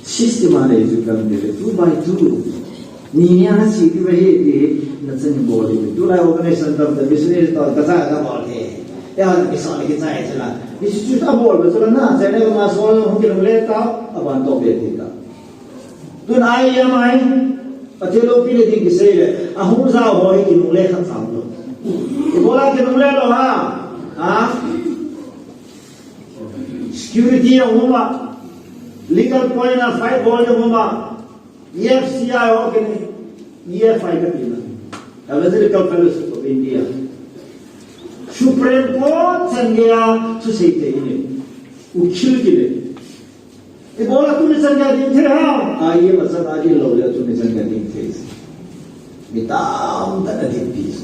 Sistem mana itu kan dia, 2 by 2. Ni yang sih tu behind nanti boleh. Tu lah organisasi tu, bisnes tu, kata boleh. Ya, misalnya kita itu lah. Bisnes tu boleh, betul na. Saya ni masuk mungkin boleh tahu, abang tu betul. Tu naik yang main, pacelo pilih di kisah. Ahun sah boleh kinuleh kan sambil. Bola kinuleh loh ha? Security yang umma, legal point na 5 boleh umma, EFCI okay ni, EFI kan ni. Evangelical Fellowship of India. Supreme Court sanggaya susite ini, ukil gile. Bola tu ni sanggaya din थे ये मतलब आज ये लोग tu ni sanggaya din थे बिताम तक दिन piece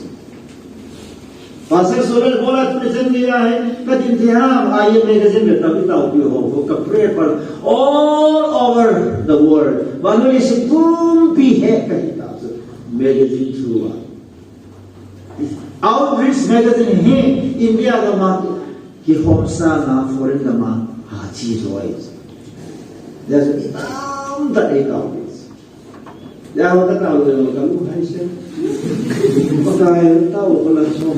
pasal soal bola tu ni sanggaya है kadin थे ये magazine में तभी ताऊ भी हो कपड़े पर all over the world वालों ने से तुम भी है कहीं ताऊ magazine through outreach magazine है इंडिया का माँ कि होमसा ना foreign का माँ हाची जोई Jadi tak ada habis. Ya orang tahu kalau hai se. Pakai tahu kalau so.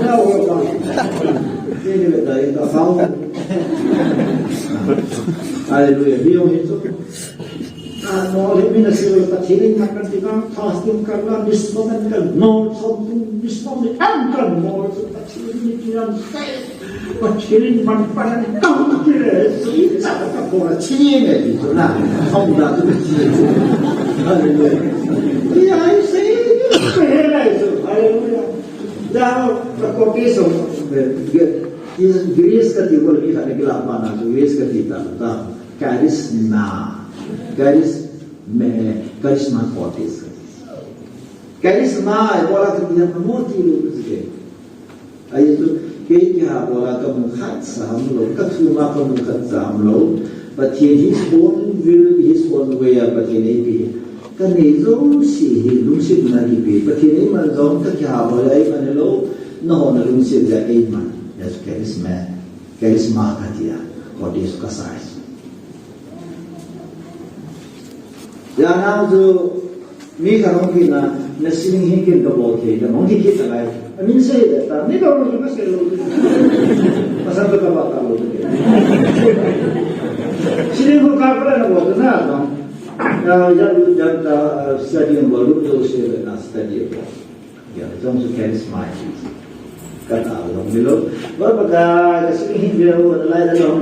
Tahu apa? Ini betul tak tahu. Haleluya. Dia itu. No, lebih nasi lepas ciring makan tiga, fasting kerana disebabkan no, something disebabkan no, lepas ciring jangan ciring mana tahu kira, siapa tak boleh ciring itu lah, kamu dah tu ciring. Haleluya. Dia saya itu, haleluya. Dah kau besok, Greece ketika lebih ada kelapan, Greece ketika tak karisma. Karisma fortis. Karisma bola ketika memoti lu sebagai. Ayat tu kaya bola kemukat samlo, ketuma kemukat samlo, but his own will, his own way, but ini bi. Kan itu si lungsi nari bi, but ini manzon kaya bola ini lo, no na lungsi dia iman. That's karisma katia, fortis kasais. Jangan tu, ni kalau kita nasi ni kita boleh kita, mungkin kita lagi. Amin saya dah, ni kalau kita sekarang, pasal tu apa kalau? Sini bukan apa nak buat, nak Now, that studying volume, those who not study about. Yeah, those who can smile. Cut out long below. But kasi hindi ako nalala long.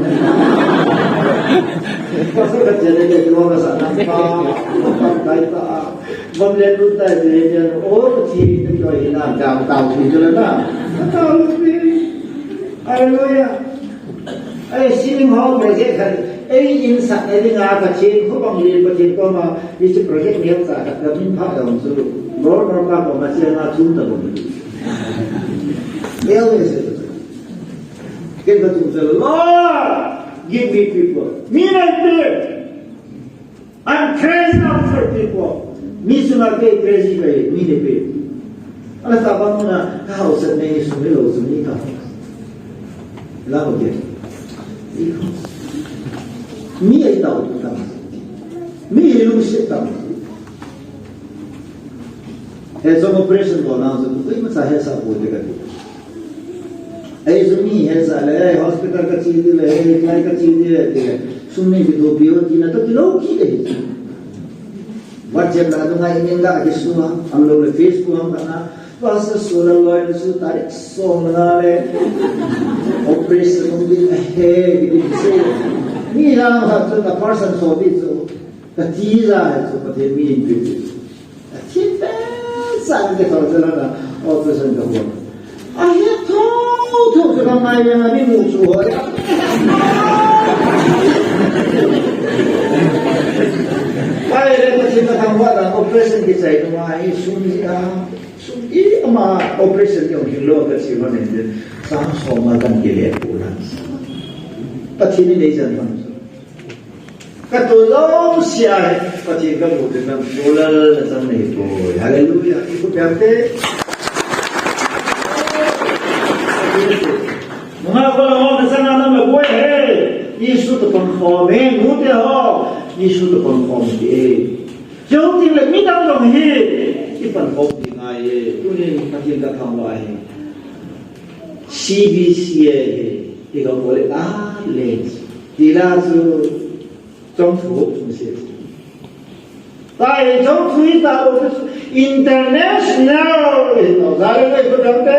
Kasi kasi ko sa nampa kahit magleto tayo diyan o si ito ay tao dito na. Tao Hallelujah. Ay sining ho project ay insa ay nga ka chin ko bang rin pa chin ko ma this project niya sa kamin pa daw so Lord pa ko ma siya na tunta ko. Get the to the Lord, give me people. Me like this. I'm crazy after people. Me suna ke crazy kay me ne pe. Ala ta ba mo na ka sa ne su ne lo su ni ka. La mo ke. Me ai ta o ta. Me lu se ta. He so operation ko na so ko ma sa he sa ko de ka. ऐसे नहीं है साले हॉस्पिटल का चीज ले इलाज का चीज रहती है सुनने की तो बियो की ना तो किलो की है बच्चे ना तो ना इंगा के सुना हम लोग ने फेस को हम करना बस सोलर लॉयड से तारीख सोमना ले ऑपरेशन को भी है कि से नहीं ना तो द पर्सन सो भी तो द तीजा है तो पते मी भी ठीक है सारे के तो चला ना ऑपरेशन का हुआ आया तो 그런 말이야말이 무서워. 아이래 제가 당과다 오퍼레이션 기사에 와이 순이야. 순이 아마 오퍼레이션 용실로 같이 하는데 상소마간 길에 보란. 같이 내잖아. katulong siya pati kabuti ng tulal sa nito. Hallelujah. Ito perte. Mga kolong sa nga na mabuhay, hey! Yesu to pangkome, muti ho! Yesu to pangkome, eh! Yung tinglag, mitang long, hey! Ipangkome nga, eh! Tunin, katilga kang wahe. CBC, eh! Ikaw boleh, lens. Tila su, 政府这些，在政府一大陆是 international， 咱这个不能的。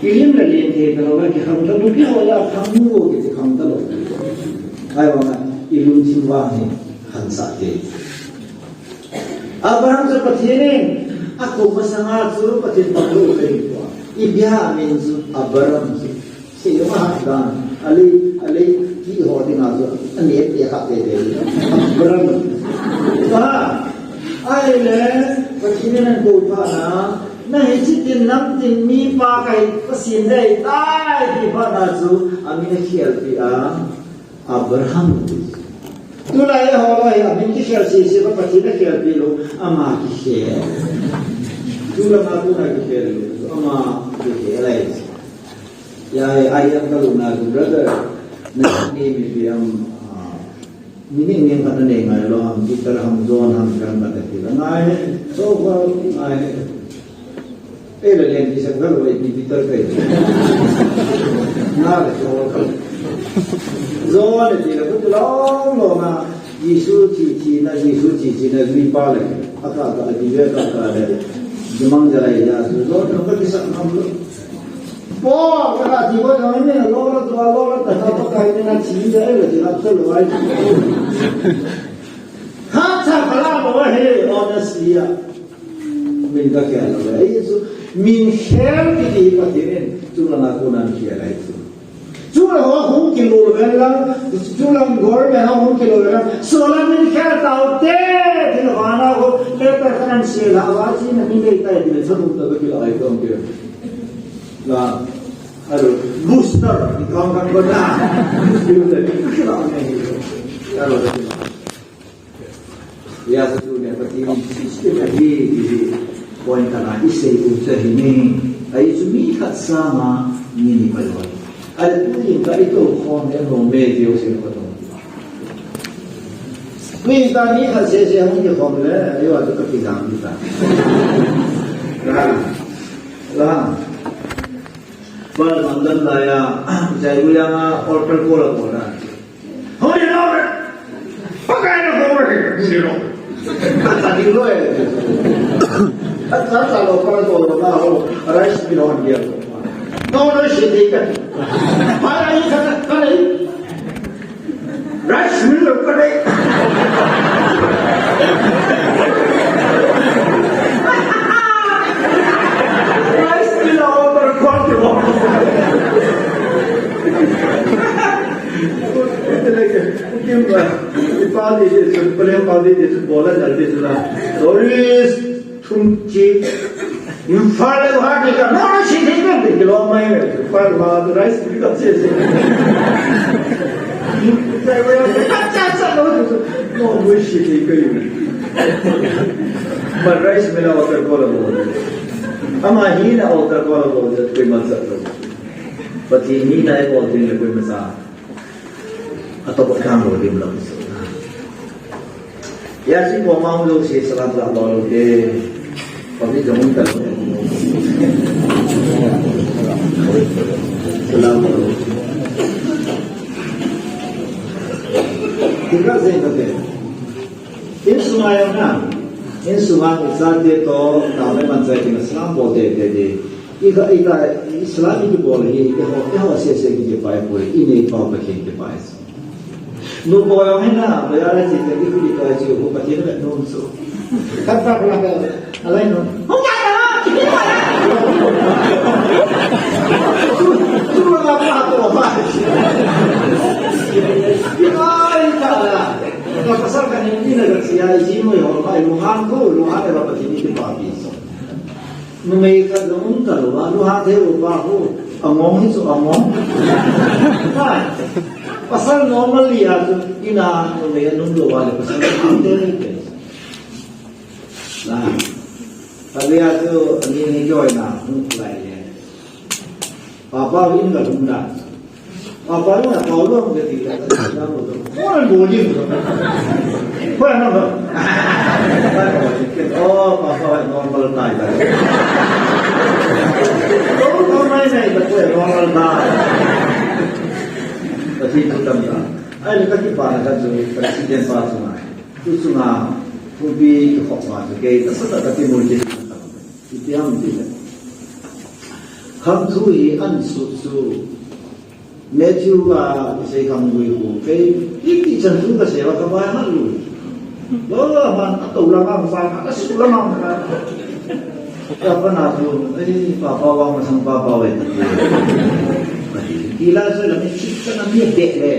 이름 날리는 데다가 기함도 누구야 강무로 이제 강다로 아이와 이름 진화해 한사대 아브라함 저빠티는 aku masangat suruh patin pakru kaiwa ibya minzu abraham si mahdan ali ki hoding azu ane ya khate de abraham ba aile patinen ko pa na नहीं जितने नम दिन मी पागै पसीने ताई की बानाजु अमीन खियल पिया अब्राहम तुला ये होगा ये अमीन की खियल से पसीने खियल पिलो अमा की खियल तुला मातु ना की खियल अमा की खियल है या ayam kalau nak brother nak ni mesti ini pada ni ngai lo ham kita ham zon ham kan pada kita ngai so ngai Ele lem di segar wa di bitar kai na le so ka zo le di le ko long lo ma Yesu chi na ni pa le aka di ve ka le jemang jarai ya zo no ka bisa nam lo po ka di ko no ne lo ta ka kai ne na chi de le di la so lo ai ha cha kala bo he honestly ya min ka kya lo Yesu min kher ki di patinin tulana ko nan kiya lai tu tula ho hum kilo vela tula gor me ha hum kilo vela sola min kher tau te din wana ko le per kan se la wa chi na min dei tai din sa dum ta ki lai tom ke la aro booster di kam kan ko na din ta ki la ne aro ya sa tu ne patinin sistem di poin kana isay usahini ay sumikat sama nini balon. At tuwing ka ito kung ano medyo sila ito. Minta ni kasi siya hindi kong le ayo ato kapilang kita. Lang. Pada mandan laya, saya bilang order kola. Oh ya, pakai nak kola ni loh. Tadi loh ya. Kalau kola lah, rice bilang dia. Kau dah sedih kan? Mana ini kan? Rice bilang kan? Rice bilang order kola. Mungkin pagi itu, sebelum pagi itu bola jadi sudah. Doris, Tunci, Infal itu hari kan, mana sih ni kan? Kalau main, Infal mah rice juga sih. Saya bilang, macam tu, no wish ni kau. But rice mela order kola boleh. Ama ini na order kola boleh, kau masak tu. Pasti ini na order ni kau masak. Atau berkamu di belakang itu. Ya si pemau tu si selamat lalu ke, tapi jangan terlalu. Selamat. Tiga sen kata. Ini semua yang nak. Ini semua sahaja tu kami mancai dengan Islam boleh jadi. Ika Islam itu boleh. Ia siapa yang kita boleh. Ini kau pakai kita boleh. Nu boyong na, bayar si lagi kuli kau aja, aku pasti nak nunsu. Kata pelanggan, alai nun. Enggak ada, ini mana? Cuma apa tu apa? Ini tak. Kalau pasal kan ini negara siapa isimu yang orang luhan apa sini dipahami. Nu mereka dong kalau luhan tu bahu, among itu among. Pasal normal dia tu ina mereka nunggu wala pasal itu ni. Nah, tapi aku ni join na mulai ya. Papa ini dah lumda. Papa ni nak kau lu mungkin tidak. Orang boleh tu. Bukan apa? Oh, papa normal naik. Oh, normal naik betul normal naik. Tapi itu tambah. Ada kaki pada kan presiden pasang. Tu sungai, tubi kehormat. Jadi sesuatu tapi mungkin itu yang tidak. Ham tu ini ansusu. Matthew saya kamu itu. Ini cenderung ke siapa kebanyakan lu. Loh, man atau ulama besar, ada si ulama besar. Apa nasu? Ini papa wang sang papa itu. Gila saya ni kita nak dia dek le.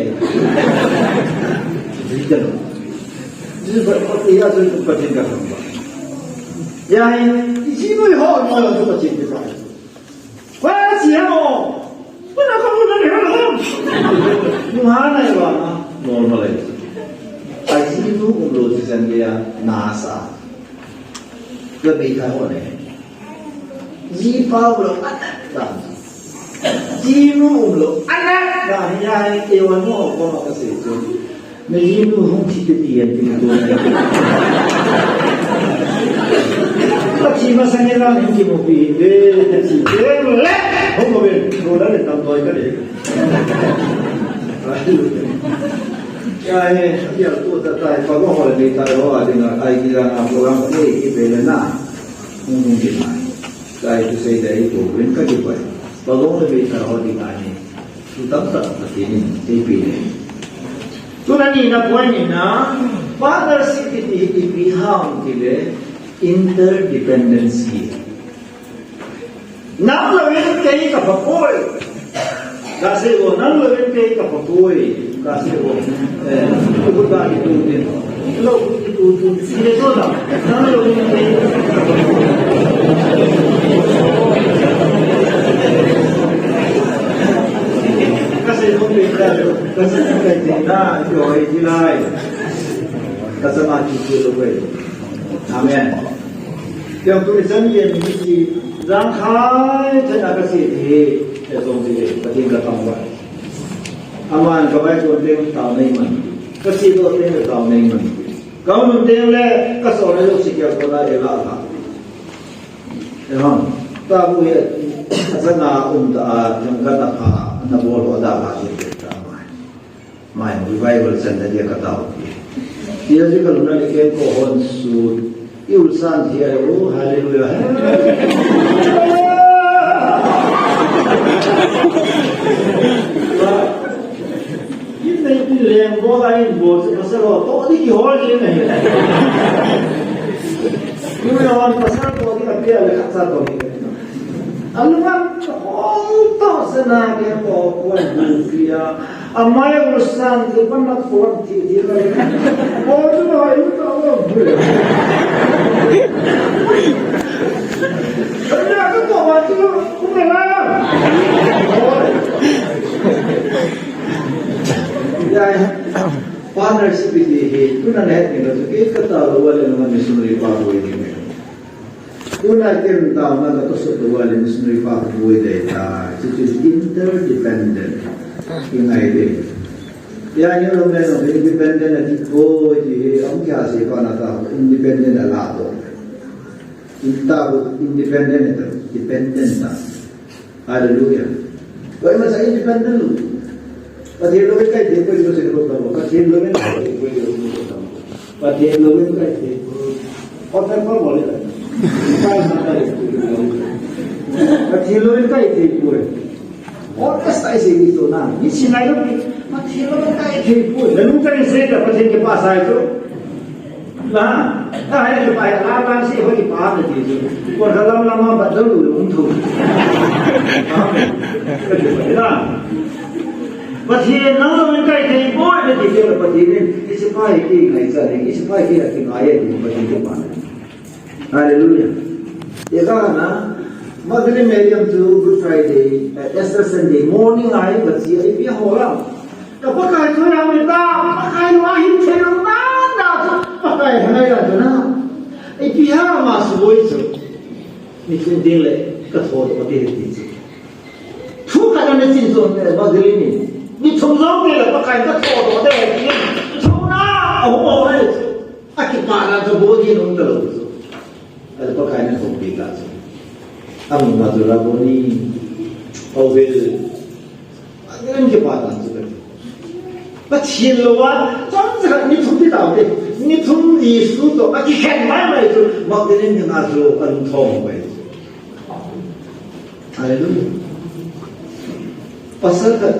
Jadi berapa dia tu percaya sama. Ya ini sini hal malah tu percaya sama. Wah siapa? Mana kamu nak lihat? Mana ya bang? Normal aja. Aji tu umur sekian dia NASA. Lebih tahu ni. Jipa belum ada. Jiru belum anak dah yang ewan mau kau nak kasih tu. Jiru hong kita dia tu. Tapi masa ni lah ni kita pergi deh, kita le, hong kau ber, dah letak toy kan deh. Ya ni, tu tak kalau orang ni tahu dengan ai kita nak orang ni kita nak mungkin mai. Saya tu saya dari tu, mereka juga. Kalau lebih tahu di mana, sudah tak begini, dipilih. Sudah ni nak poin ni nak, partnership itu dipiham kile interdependency. Nang lewin kaya kapapoi, kasi wo nang lewin kaya kapapoi, kasi wo ikut bagi tu ni, lo itu sini tu lah, nang lewin kaya kapapoi. Kasi kung kasi na joy dilay kasama cucu lobe. Amen. Yang tulisan dia mesti rangkai dan kasi di esok di ketika tanggal. Aman kabai tu dia tahu ni man. Kasi tu dia tahu ni man. Kau nanti le kasih orang tu sikit kau dah elak. Emang tahu ya asana yang kata na bolo ada bahasa kita mai revival center dia kata dia juga luna leke kohon su iulsan dia oh haleluya ini lembo lain bos pasal to di hol ini ini orang pasal to di tapi ada kata to Aluman all sana ke ko dia amai urusan tu pernah kuat dia oh tu dah itu tahu kerana aku tu waktu tu melah ya partnership ini tu nak lihat ni tu kita tahu wala nama missionary baru ini Una kin tahu na to sa tuwa ni missionary pa buhay data. It is interdependent. Yung idea. Yan yung naman independent na tipo ang kasi pa na tao independent na lado. Intabo independent ito, dependent na. Hallelujah. Kaya man sa independent lo. Pati yung lumin kahit di ko ito sinurot na mo. Pati yung lumin kahit di ko ito sinurot na mo. Pati yung lumin kahit di ko. Hotel pa mo ulit. Mathiloin ka itipo Oras tayo sa ito na. Isinayo, mathiloin ka itipo Ganun ka rin sila, pati yung pasa ito. Lahat. Dahil yung pahalaman siya, yung ipahan na dito. Kung alam lang mga badalo, yung ito. Pati naman ka itipo, pati rin, isipay kaya sa rin, isipay kaya kinaya, pati yung pahan. Hallelujah. Ikana, Magdalene Meriam to Good Friday, Easter Sunday morning ay basi ay biya hola. Kapag kahit wala mo ita, kahit wahid sa'yo nada, pakay hanay ka na. Ay biya masuboy so. Nitindile, katod o tihit-tihit. Tuka na nasinso Magdalene. Nitungzong nila pakay katod o tihit-tihit. Tuna! Oo, ay. Akipana sa buhay nung dalawa. Ada pakaian komplikasi. Ang madura po ni Ovel. Ang kipatan seperti. Pachilwa, jangan ni thumpi tahu deh. Ni thum Yesus tu, pasti kan mana itu. Magdalene yang asal antong itu. Haleluya. Pasal ke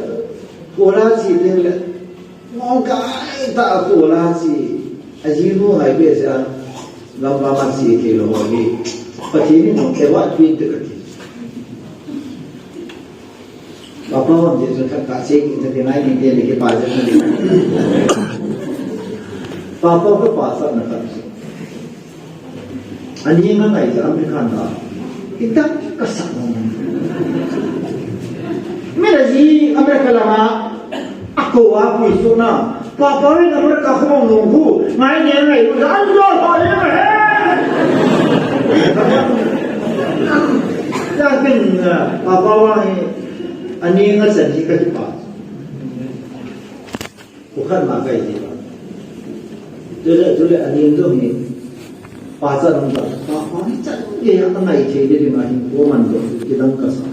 orasi dia, mungkin tak orasi. Ajibu hai biasa. Lamba masih kilo lagi, pasti ini mau lewat pintu kaki. Bapa orang jadi tak sih kita kenal ni dia lagi pasal ni. Bapa ke pasal nak tak sih. Ani yang mana itu Amerika anda, kita kesak orang. Melaji Amerika lama, aku apa itu na. Papa ni nak mereka kumang nunggu, main yang lain, anjol hari ni. Jangan papa orang ani yang sensi kecepat, bukan makai dia. Jadi ani itu ni pasal orang papa ni jangan dia yang naik jadi di mana woman tu kita kasar.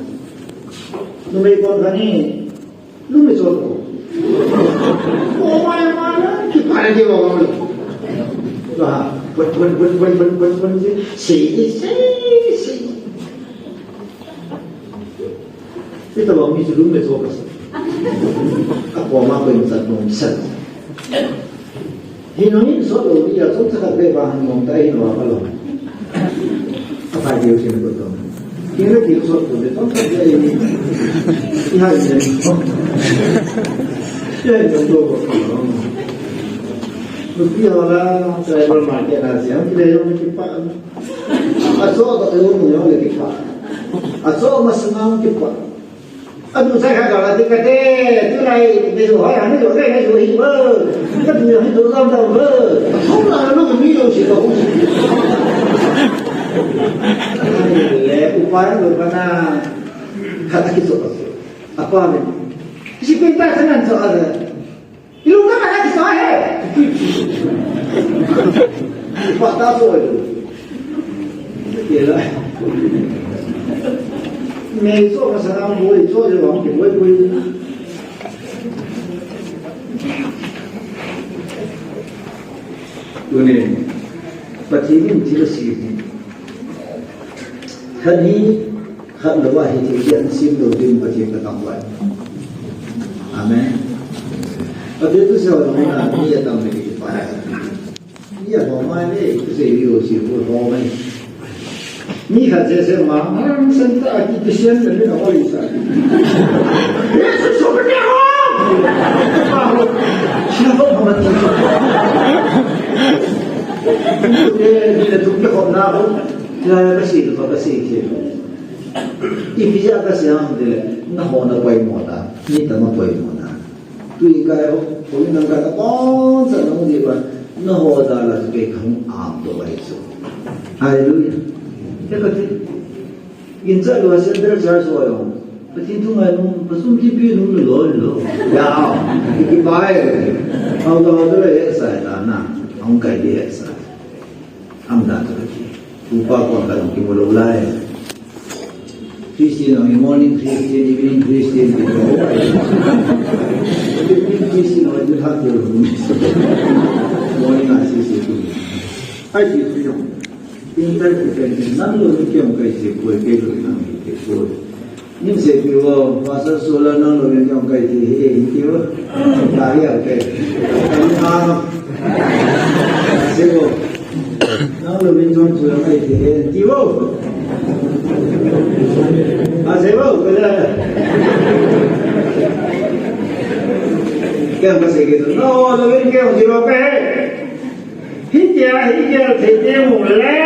Numai kau ni, numai soal. Oh mana kita ada orang tu. Wah, buat si. Kita bawa misi dulu besok besok. Aku mau pensar nonsen. Ini soal dia tu tak beban montai no apa loh. Apa dia sini betul. Kira dia soal tu betul tak dia ini. Ia ini. Ya betul. Mesti orang saya bermakai nasi, kita yang cepat. Asal tak tahu yang lagi cepat. Asal masih nak cepat. Aduh saya kalau kata tu lain besok hari ni juga saya jual ber. Kita tu yang itu orang tahu ber. Orang lu minum sih kau. Upaya berpana kata kita apa ni? Si pintar senang soal. Ilu kan ada di sana. Pak tahu itu. Ialah. 没做个啥，我也做的王品，我也不会。有呢，不听你这个事情，看你看的话，一天心都定不听个当官，阿门。我这不晓得呢，你也当那个官，你也好嘛呢，这有些不好嘛。你看这些嘛，生大地的先人的好意思，别是说不了，全部他们听。你的东西好拿不？那个谁都把个谁去？你比较个这样的，那好那规模的，你怎么规模的？对该我们那个帮着弄的吧，那好的了是给很昂的位置。哎对。这个现在我现在这说哟，不听从来弄，不送去别弄的了，呀，你买的，好多也是的呐，我改的也是，俺们这个不把光看给我留来。Christian on morning Christian, evening Christian, evening Christian on the half year morning I see I did you. Interpretation, none of the Kyonkai will get to you say you are Master Solar, none of the Kyonkai, you are now the wind on to the you I say, oh, no, the wind goes to obey. Hít giờ thì tiêu một lẽ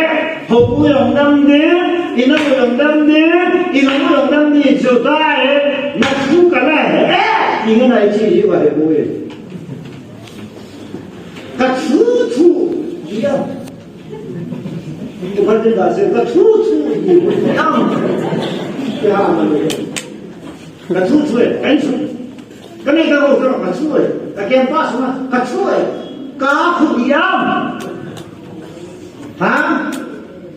hộp của lòng đâm đế thì nó của lòng đâm đế thì nó của lòng đâm đi chiều ta nó chú cả này thì cái này chỉ như vậy bùi các chú chú gì đâu cái vấn đề là sẽ các chú chú gì bùi năm cái hàng mà các chú chú cái chú cái này cái hồ các chú cái kem pass mà các chú cá phụ gì đâu hả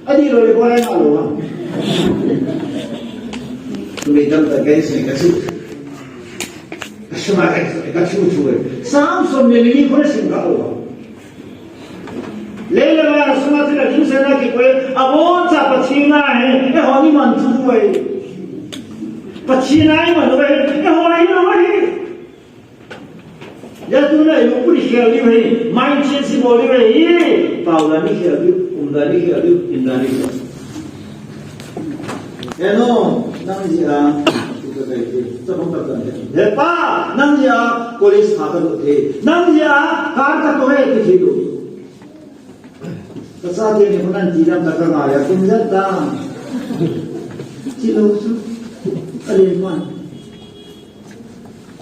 anh đi rồi qua đây nào luôn không mình đang tại cái gì cái sự mà cái chú chú sáng sớm mình đi qua sinh hoạt luôn lấy là mà sinh hoạt thì là những cái này cái abon cha bắt chi này cái họ đi mình chú vậy bắt chi này mà nó vậy cái họ ấy nó vậy giờ tôi này lúc bữa đi chơi đi vậy, mai chơi gì bỏ đi vậy, tao là đi chơi đi, là đi chơi đi, là đi chơi. Hello, năng gì à? Tôi không tập được. Thế pa, năng gì à? Cô ấy sao tập được thế? Năng gì à? Cả tập tôi hết thì được. Cái sao thì mình không chỉ làm tập cái này, cũng rất ta. Chỉ đâu chứ? Ở đây mà.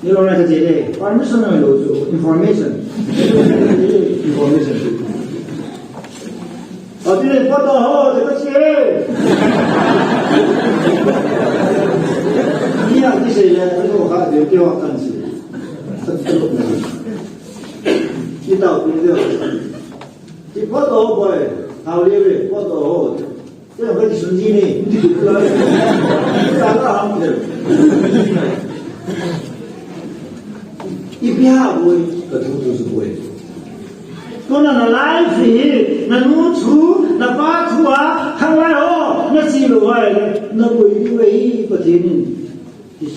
You don't have to say permission also information. Information. 어디에 뻗어 그렇지. 이 아저씨 그래도 가 여기 왔던지. 이따 우리도 이 뻗어 뭐해? 다우리에 뻗어. 그냥 그렇게 순진히 따라 하면 돼.一边不会，个头都是不会。说那来水，那露出，那发出啊，看来哦，那记录啊，那为不听，就是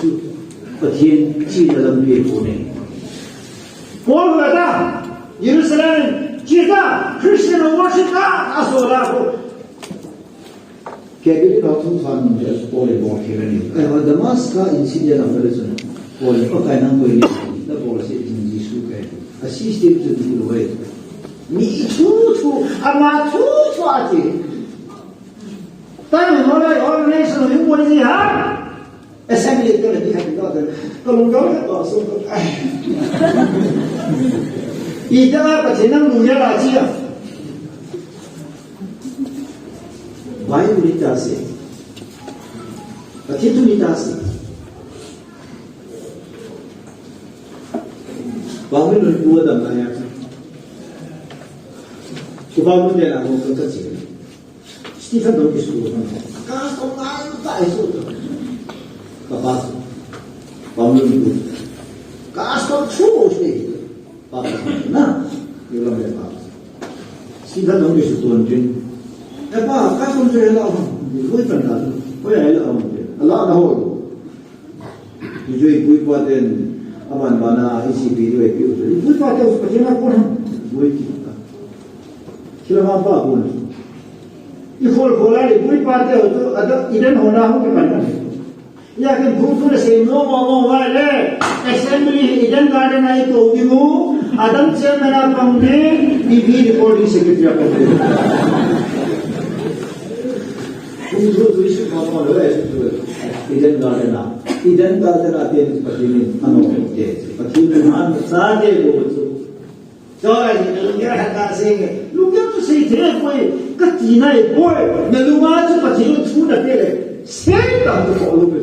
不听，记得人别不呢。我说的，有些人记得，可是呢，我是他说的。Kaya kita langsung sama dia boleh bawa kira ni. Ada masalah insiden apa tu? Boleh pakai nama ini. 那我是经济疏开，西西是这个位置，你处处啊妈处处啊的，但是后来我那时候用过的gì hả？xem đi cái này đi hành đó rồi, cái lồng gấu nó bỏ xuống cái, ý ta là chỉ năng đủ ra là chi à? Why would it does it? But it does it. Bao nhiêu người mua tầm này à? Có bao nhiêu tiền là một cái gì? Stephen đâu biết số không? Cả số ai tại số kapas pamlun tu kasar chuo sih papas na ilang dia papas sida dong di situan tin apa kasar je lah lui pernah kau yang lah Allah dah hol tujuh ibu paten aman bana isi video itu ibu paten seperti mana pun lui kita sila apa pun इफोल खोला ले कोई पाते हो तो अगर इधर होना हो के बनना है या कि भूतूर से नो मामो वाले असेंबली इधर गार्डन आई तो भी वो आदम से मेरा पंगे टीवी रिकॉर्डिंग सेक्रेटरी आप करते हैं भूतूर तो इसी मामो वाले ऐसे तो इधर गार्डन आते हैं पति ने अनोखे पति ने मान सादे लोग Rồi lùng kia hạt ta xem cái lùng kia tôi xây thế quay cái gì này quay nhà lùng á chứ mà chỉ nó chú đặt đây này xem tao tôi bỏ luôn rồi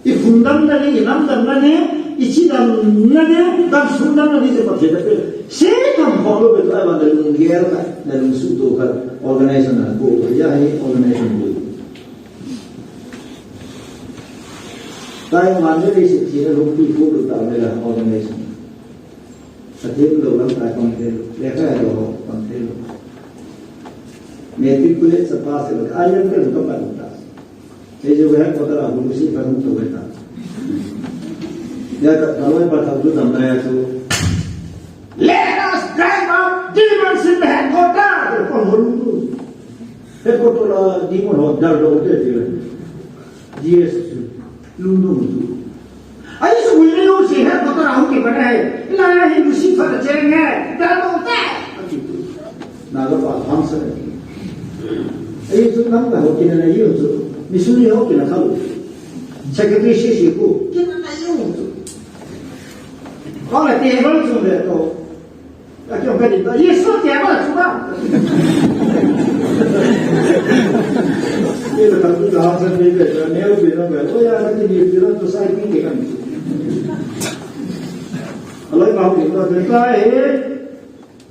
cái phun đâm ra đi nắm đâm ra nhé cái chỉ đâm ra nhé đâm xuống đâm ra đi sẽ bắt chết đấy xem tao bỏ luôn rồi ai bảo là lùng kia cái là lùng sụt tổ cái organization là bộ cái gì hay organization bộ cái mà nếu đi sự chỉ là lùng phi phụ được tạo nên là organization Setiap lubang tak konten, mereka ada konten. Metik kulit sepas itu, ayam kan untuk pantas. Saya juga yang kota aku mesti kan untuk kita. Ya kalau yang pertama itu namanya itu, let us drive out demons in the headquarters. Kau malu tu, headquarters lah demon hotel hotel dia, GS lundung tu. Ayo sebenarnya itu sih headquarters aku kepada là hình sinh Phật ở trên nghe đã đâu ta là nó bảo tham sân ấy chúng nắm là học kỳ này yêu rồi mình suy nghĩ học kỳ là không sẽ cái gì sẽ cô cái này yêu rồi có là tiền vẫn dùng để tổ là kiểu cái gì đó yes số tiền mà chúng ta như là thằng cứ học sinh đi về nếu vì nó về ôi cái gì thì nó tôi sai cái gì cần lấy bao nhiêu đó thì cái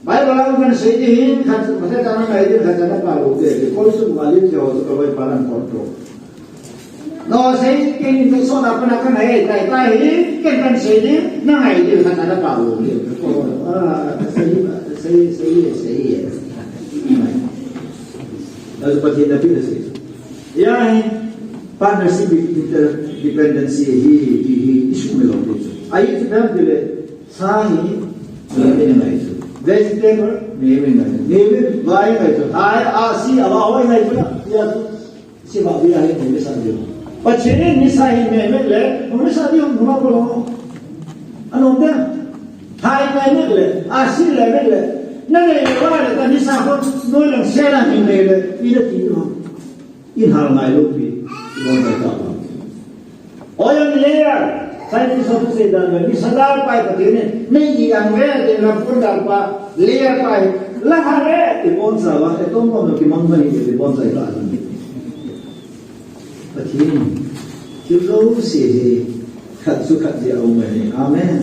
bài báo là cái gì thì khăn mà sẽ cho nó này thì khăn cho nó vào được để có sự mà liên chiều rồi bài báo làm control nó sẽ cái cái số nào cái này cái cái gì nó này thì khăn cho nó vào được xây đó seperti Nabi Nasir ya partnership interdependency hi isu melodi ayat sebab dia sahi ini ngai tu vegetable name vai ngai tu ai asi awai ngai tu ya tu sebab dia ini misalnya pacene ni sahi name le misalnya rumah kalau anu dia hai ngai le asi le ngai le kan ni sahut noi lang sela ni le ida tu in hal ngai lu pi mon ngai ta oyang layer saya di satu sedang ni sadar pai patine nei yang ve de la pundal pa layer pai la hare ti bonza wa e tom no ki mangani ti bonza ila ni patine ki zo se khat su khat dia au mai amen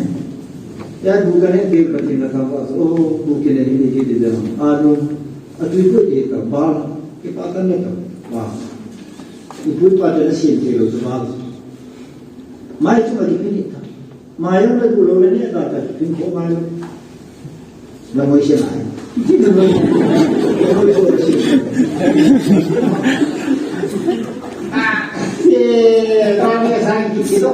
ya bukan ke patine ka wa oh bukan ni ki de anu atu itu e ka ba ki pa kan ne ka wa ibu pa de sin ti lo sama mai cuma dipilih tak mai yang lagi pulau ini ada pin kok mai lah mau isi lain kami kesana kita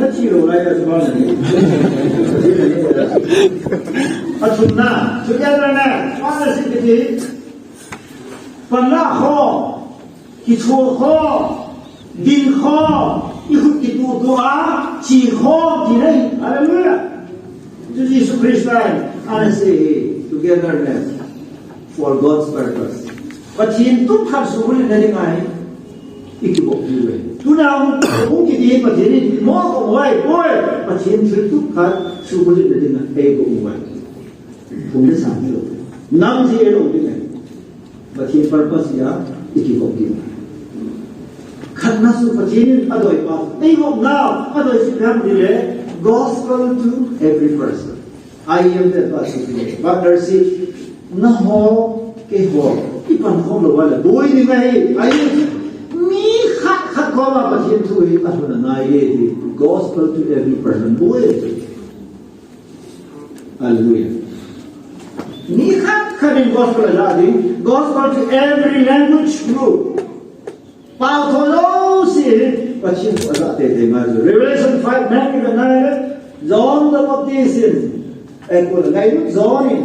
那记录来的是帮人存呐，就这样呢，放在这个地，本来好。ที่ชั่วข้อดินข้อที่คุณติดตัวจีข้อที่ไหนอะไรเมื่อจุดยิสุคริสต์อะไรสิ togetherness for God's purpose ปัจจุบันทุกท่านสุขเลยได้ยังไงอีกบอกอยู่เลยทุกเราคงคิดดีปัจจุบันมองเอาไว้ป่วยปัจจุบันทุกท่านสุขเลยได้ยังไงเองก็ไว้ผมได้สั่งให้เราน้ำที่เราได้ไงปัจจุบัน purpose ยาอีกบอกอยู่karena supaya ada apa? Tengok now ada sikap dia gospel to every person. I am the pastor. Partnership na ho ke ho ที่ปันคงรู้ว่าเลยบุยนี่ไงไอ้มีขัดข้อมาประเทศทุยอันนั้นไงที่ gospel to every person บุยอัลลุยมีขัดใน gospel อะไร gospel to every language group ป่าวทโลสิประเทศอะไรเต็มมาเลย Revelation 5 นั่นก็นั่นเลย John the Baptist ไอ้คนไงJohnนี่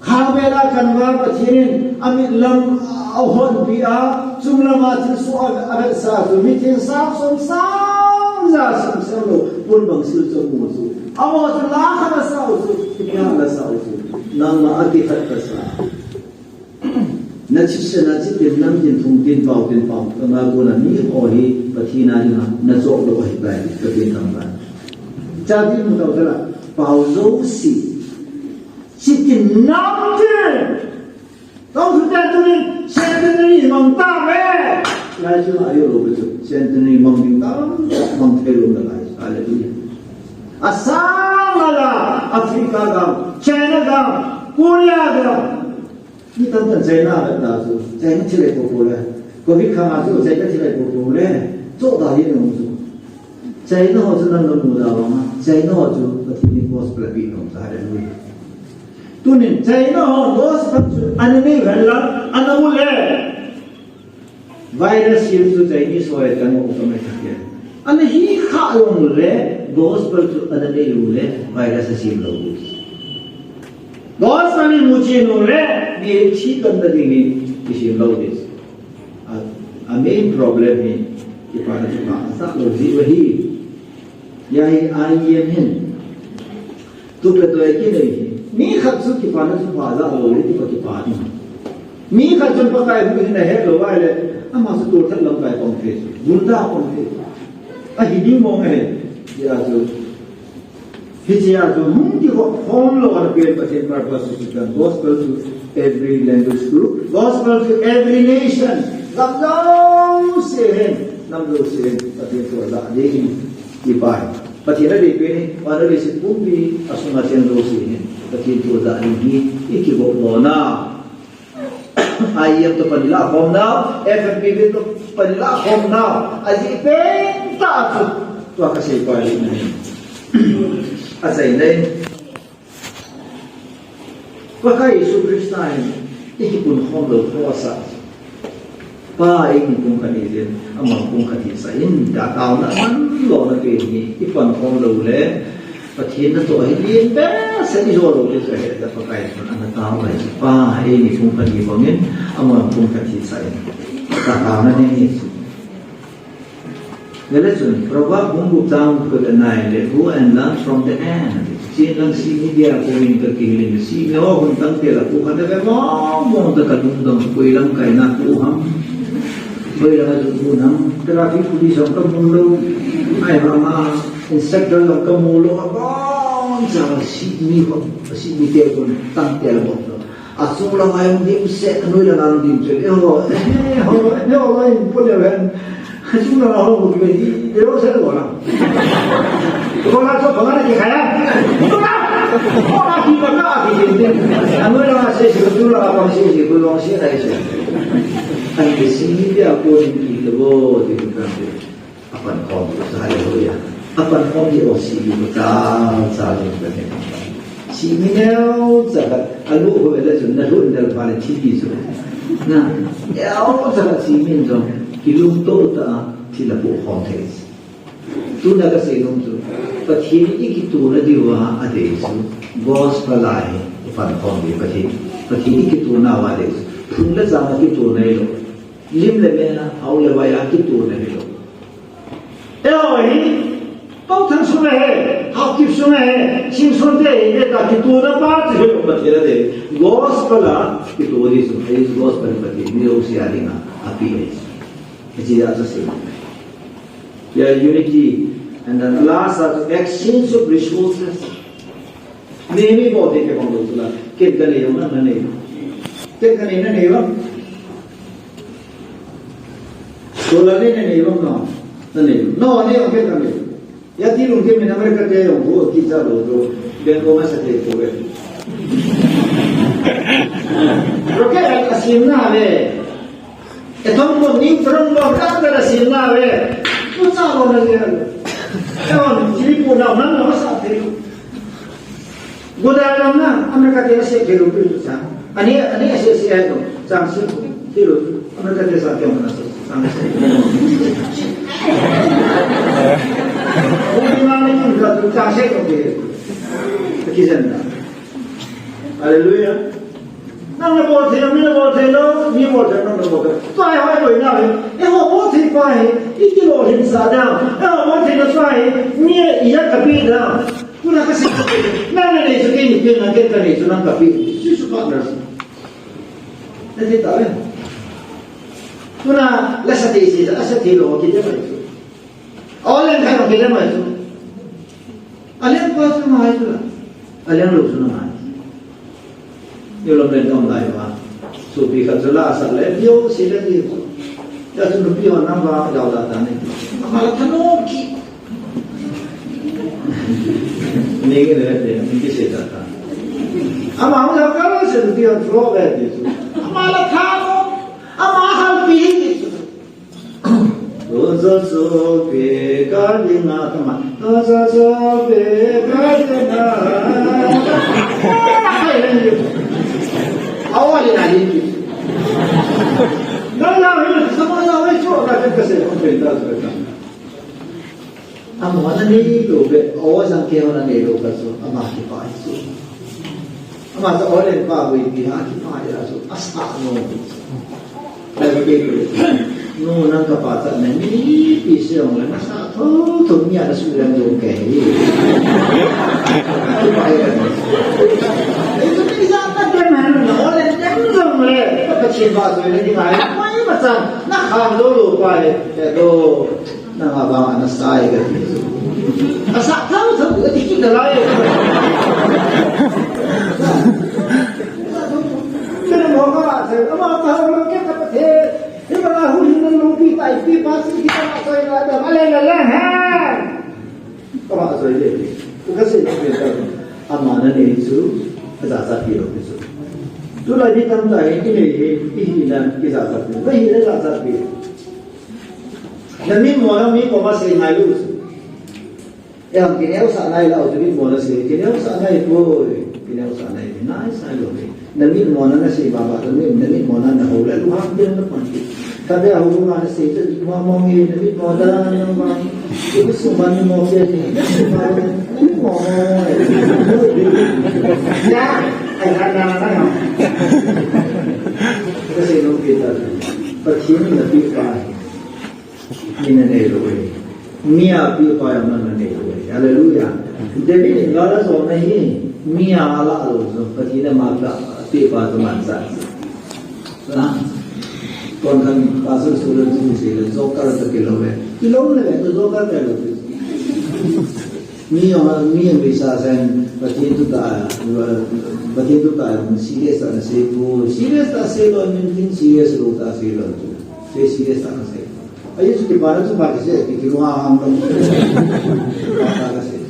ข้าเวลากันว่าประเทศอามิลำเอาหอนปีอาจุมละมาที่สุอาเวสาสุมิทินสามสองสามจะสมเสมอปุ่นบังสิลจมูกสุเอาหมดละข้ามาสาวสุที่ยามาสาวสุนางมาอธิษฐานภาษานักศึกษานักศึกษานั่งจินทุ่งจินเป่าจินเป่าก็มาบุญนี้โอ้ยประเทศนั้นนักโจโลหิตไปก็เป็นธรรมะจากที่มุตตะละเป่าโจสีสิกินน้ำจืดต้องสุดท้ายตรงนี้เซนต์นี่มังตาเว่ลายชื่ออายุรู้ไปสุดเซนต์นี่มังตามังเทลุนลายอะไรดูเนี่ยอาซามาลาแอฟริกากับไชน่ากับเกาหลีกับนี่ตั้งแต่ไชน่าแบบนั้นสุดไชน่าที่ไหนปุ๊บเลยก็วิคามาสุดไชน่าที่ไหนปุ๊บเลยโจ้ได้ยังไงสุดไชน่าเขาจะนั่งดูดาวมาไชน่าเขาจะปฏิบัติบอสเปล่าปีนองศาอะไรดูตุนินใจน่าบอสอันนี้เวลาอันนั้นมูเลยไวรัสยิ่งสุดใจนี่สวยจังโอ้ก็ไม่ทักเยอะอันนี้ข้าวมูเลยบอสเปิดอันนี้มูเลยไวรัสยิ่งโลกุสบอสอันนี้มูจินูเลยนี่ชีกันตัดยิ่งยิ่งโลกุสอันนี้ problem นี่ที่ผ่านมาสักโลกุสวะฮียาฮีอันนี้เห็นตัวเป็นตัวเองนี่มีขัดสุดที่ผ่านมาสุดภาษาโลกที่ปฏิบัติมีขัดจนประกายผู้ที่ไหนเห็นเราว่าเลยอามาสุดตัวทัดลำไปคอนเฟสบุญดาคอนเฟสอ่ะหิดิ้งมองเห็นยาจูฮิจยาจูมุ่งที่ว่าพร้อมโลกเปลี่ยนประเทศมาประสุทธิการ gospel to every language group gospel to every nation รับน้องเสียงนำดูเสียงประเทศตัวละเดียงที่ไปประเทศอะไรเป็นวันนี้สิบุญมีอาสุนัขเสียงดูเสียงประเทศตัวละนี้อีกบอกว่านะไอ้ยังตัวปนิลาคมนะเอฟพีเป็นตัวปนิลาคมนะไอ้ที่เป็นตาสุดตัวกษัตริย์ไปเลยอาศัยในพระเยซูคริสต์นั้นที่คุณคงรู้เพราะสัตว์ป้าเองคงคดีเรื่องอามาคงคดีสายดาตาวนั้นมันหล่อนักเรียนนี่ที่คุณคงรู้เลยประเทศนั้นตัวเองเรียนแบบสิ่งที่เรารู้ที่สุดแต่พระเยซูนั้นตาวไปป้าเองคงคดีแบบนี้อามาคงคดีสายดาตาวนั้นนี่Listen, Prabhupada Mungu Tam Kudanai, go and learn from the end. See, lang si media going to killing. See, no, kung tang tela po kada ka mo, da kalundang ko ilang kay na tuham. Ko ilang asunam, traffic police ang kamulo, ay mga inspector ang kamulo, abang sa Sydney ko tang tela po. Asung lang ayong dim set, ano ilang ang dim set. Yung pula rin. chúng nó một cái gì đều sẽ gọi là con ăn cho con ăn gì khai chúng ta con ăn thì còn nó thì gì anh mới nói sẽ sử dụng là bằng sẽ gì cũng bằng sẽ này sẽ anh cái gì dia cô đi là vô thì chúng ta sẽ apa con sai rồi ya apa con thì ở gì cũng ta được cái này chỉ nếu giờ anh lúc hồi là chúng ta luôn đều phải là chi phí rồi nè nếu giờ chỉ mình rồi kilung to ta sila po context. Tuna kasi nung to, but hindi kituna diwa adeso, gospel ay ipanpong but hindi kituna adeso. Tuna sama kituna ilo, limle mena aule waya kituna ilo. Eoi, tautan sumehe, hakip sumehe, simsunde ine ta kituna pa sila patira de. Gospel a kituna iso, is gospel pati ni usiali nga api is. Jadi ada sih. Ya unity and then last exchange of resources. Nemi बहुत एक कौन लोग चला कित गने हो ना नहीं कित गने ना नहीं हो सोलह ने नहीं हो ना नहीं no नहीं हो कित गने या तीन उनके में नंबर करते हैं वो कितना लोग जो बैंकों में सकते हो गए Roket asimna be. Etom ko ning from lo kada asimna be. Pusa lo na dia. Ewan jadi puna mana masa itu. Godalam na Amerika dia se kilo itu sah. Ani asia itu sang kilo Amerika dia sah yang mana sang. Bagaimana itu kalau sang se itu kisah. Haleluya. Nang boleh thelo, ni boleh thelo, ni boleh thelo, nang boleh. Tuai hai boleh nak. Boleh thelo pai, ini boleh thelo sadar. Boleh thelo pai, ni ia kapi dah. Tu nak kasih kapi. Nang ni suka ni pun nak kita ni sunang kapi. Susu partner. Nanti tahu ya. Tu nak lesa desi, lesa thelo kita macam. Orang kan kita macam. Alian pas nama itu lah. Alian lu sunang. Yo lo bentong dai wa supi khatula asal le yo sila di ya tu rupi ona ba yau da ta ni amala thano ki ni ke ni ke se ta ta ama la ka lo se rupi on thro be di su amala thano ama hal pi ni su zo zo pe ka ni na ta ma zo zo pe ka ni na awal ini lagi. Kalau semua orang itu akan kesal pemerintah sekarang. Amat ni itu awal sangkir orang ni itu kesal amat kita itu. Amat orang bahawa pihak kita itu asal no. Lagi begitu. No nak kapasa ni pisau orang masa tu ni ada sudah jauh itu bisa apa mana orang jangan mulai kecil bahasa ini dia apa macam nak ham dulu pai itu nak abang anak saya gitu asal tahu itu dah lain kita mau apa orang kita pasti ini malah hujan lupi tapi pasti kita masuk ada malah kalau asal ini bukan sih amanah itu asal kilo itu. Tu lagi tambah ini dan kisah satu. Bayi dah asal kilo. Demi mana mi komas lagi. Yang kini usah naik lah, jadi mana sih? Kini usah naik boleh, kini usah naik. Naik saya boleh. Demi mana nasi bapa, demi mana nak boleh. Lu hampir nak mati. Tapi aku mana sih? Jadi mau ni demi mana yang mana? Itu semua ni mau jadi. Mau. Ya, ayah. Kasi nung kita, pagkini na pipay, minanelo Mia pipay ang nananelo Hallelujah. Jadi ngala so nahi Mia ala alo so pagkina magla pipay tumansa. Nah, kon kan pasal surat susil zokar ta kilo le to zokar ta lo. Mia bisa sen pagkito ta serius tak sebo serius tak sebo mungkin serius lo tak sebo tu saya serius tak sebo ayo sudah baru tu bagus ya di rumah orang tak kasih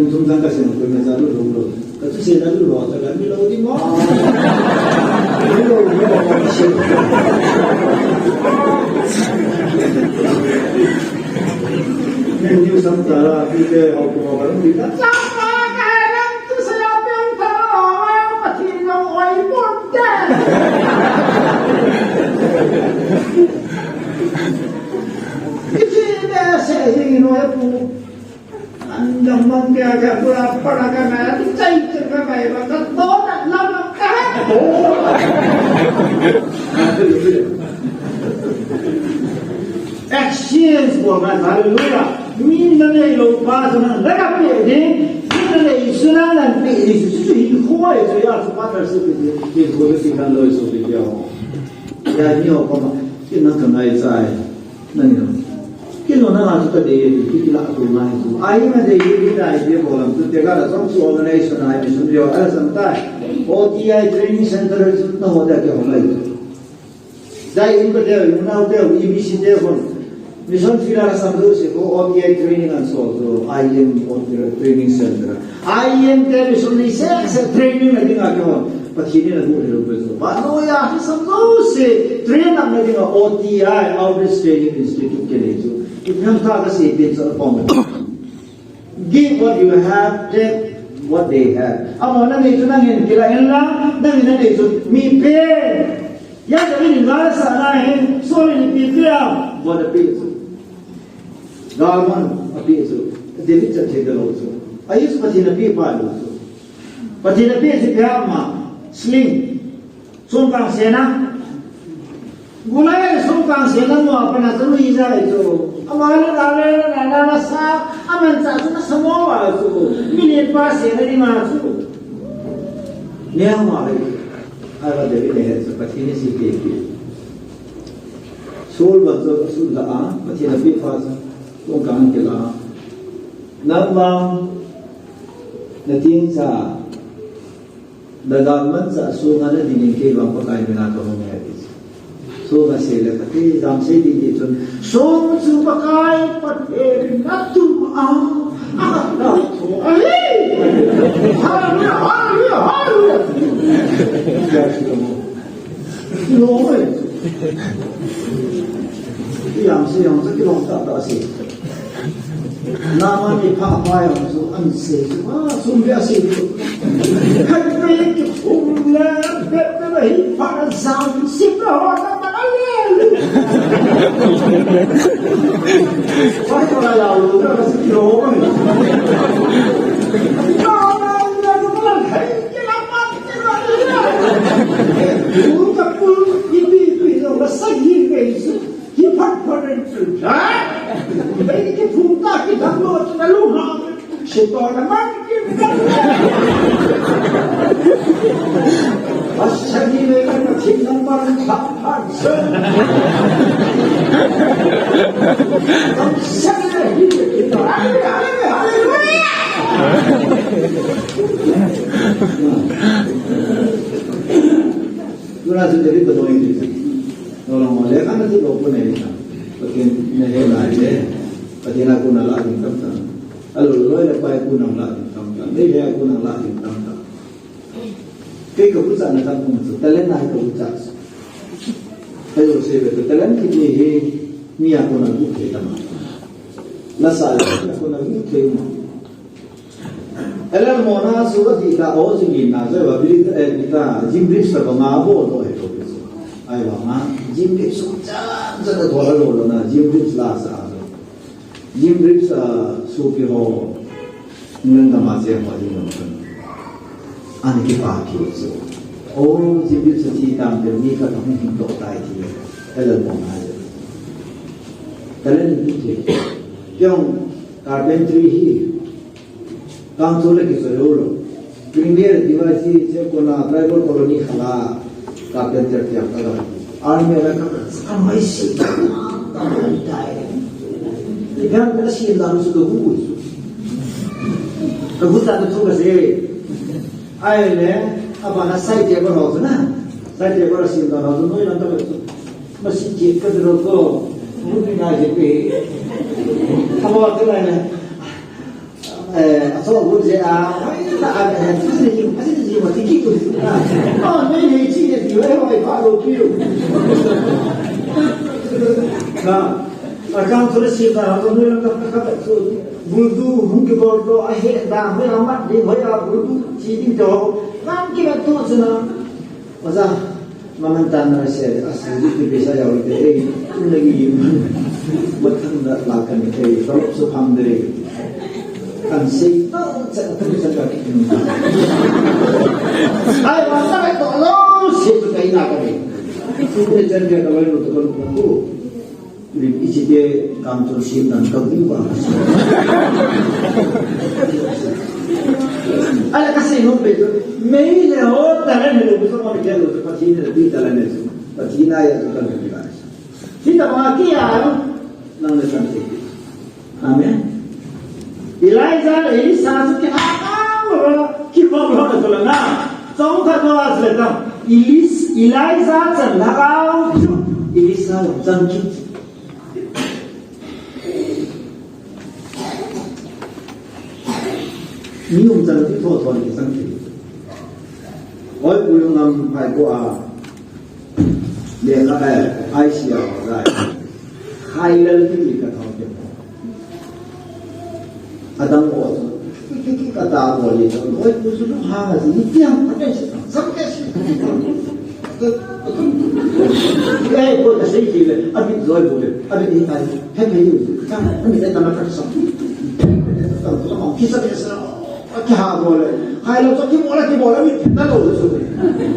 tum tak kasih mungkin masa dulu kalau saya dulu waktu kami lalu di mana ini sementara kita hukum orang kita saya ingin aku anda mengagak berapa agama itu cair terbaik maka tonak lama kan actions bukan haleluya minta ni lupa senang lega pede minta ni senang pede itu hidup itu ya semua tersebut itu boleh tinggal loh itu dia ya ni apa kita kenal saya nanya kilo na tu tadi kita tu mai tu ai ma dei dia dia bolam tu dia kala some organization ai mission dia ala santai OTI training center itu tu hoda ke homai dai in ko dia una hotel EBC dia kon Mission Filar Sandu se ko OTI training and so IM training center. IM ke mission ni se training na dinga ko pachini na ko ro so. Bano ya hi samdo se train na dinga OTI Outreach Training Institute ke le so. Ifam ka ka se pe so pom. Give what you have, take what they have. Amona ne tu na ngin kila enla na ne so mi pe ya de ni ga sa na he so ni pi ya what the pe Galman appears, David Taylor also. I use Patinapi also. Patinapi is a Piama, Sling, Sunkang Sena. Gulay, Sunkang Sena, Panatu is a Amala, Nana Sa, Aman Samoa, Million Pass, and Masu. Near I was the village, Patinisi Baby. Soul was also the aunt, Patinapi Father. Kung kang kila nabang natin sa dagamman sa sunga na diningkay bang pagkain na nato ng medis. So nga sila pati damsay dito so supakay pati nato ang nato ay hallelujah hallelujah hallelujah Lord yang siang sa kilong tatasi Naman ni Papa yang so ansih, sumber asih itu. Hari itu umlah betul pada zaman sipra orang makalel. Wahai orang lalu, orang sekilo. Orang lalu malah hari kelamat terlalu. Bukan pun ini orang sakit begitu. Hipat pada itu, Baik kita punta kita buat lalu sekolah makin Asal ini mereka tinggal barang kapan Asal ini kita haleluya Kurang jadi betul ini Orang Malay kan nanti open aja Pakai nehel aja Pakai aku nak lagi kamtan Lalu lo ya pakai aku nak lagi kamtan Ini aku nak lagi kamtan Kaya keputusan nak kampung itu Talen nak keputusan Ayo saya betul Talen kita ni aku nak bukti tamam Nasal aku nak bukti Alam mona surat kita Ozingin nasa Kita jimbris terbangabo Itu itu Ayo ma Jimbris sujan Sada dolar lolo na Jimbris lasa Jimbris supi ho Ngang masih masih nonton Ani kita kiusu Oh Jimbris hitam Ni kata mungkin dok tai dia Alam mona aja Kalian itu Yang carpentry hi Kang sole kisah Premier device Sekolah tribal colony khala Carpenter tiap kali army mereka sekarang masih tak ada Jangan kita silam sudah bus kebutuhan itu masih airnya apa nasai dia berlaku na saya dia berhasil berlaku tu yang tak masih jika terlalu mungkin aja pe apa waktu lainnya asal buat saya tak ada masih mati gitu ni ciri dia orang baru kiri nah akan terus kita orang ni kata budu mungkin baru akhir dah amat dia bayar budu ciri jauh kan kita tu sana masa memantan nasi asal itu biasa jauh itu lagi betul tak lakukan itu kalau supam dari kan sih tak bisa kaki ay masa itu lo siapa kaya nak kami itu jangan dia kalau itu kalau aku isi dia kantor sim dan kebuka ada kasih nomor itu mail orang ni lu semua dia lu pasti ni lebih dalam itu pasti na ya tu kan kita kita maki ya nang lepas itu amin Elijah Elisa tu kita berapa tu lah Song tak tahu asal Elijah cenderung Elisa jangkit niung jang ti tho thon ki sang ti oi pulungam phai ko a le ka ai sia ra hai lal ti ka thau ke adam ko ka ta ko le so oi pu su no ha ga ji tiang ka te sam ke si cái cô ta xây gì vậy? Anh biết rồi bộ được, anh biết anh hết cái gì? Chắc anh biết anh làm cái gì? Tao tao mong khi sao bây giờ cái hàng bộ này, hai lô cho cái bộ này biết nó đâu rồi số này.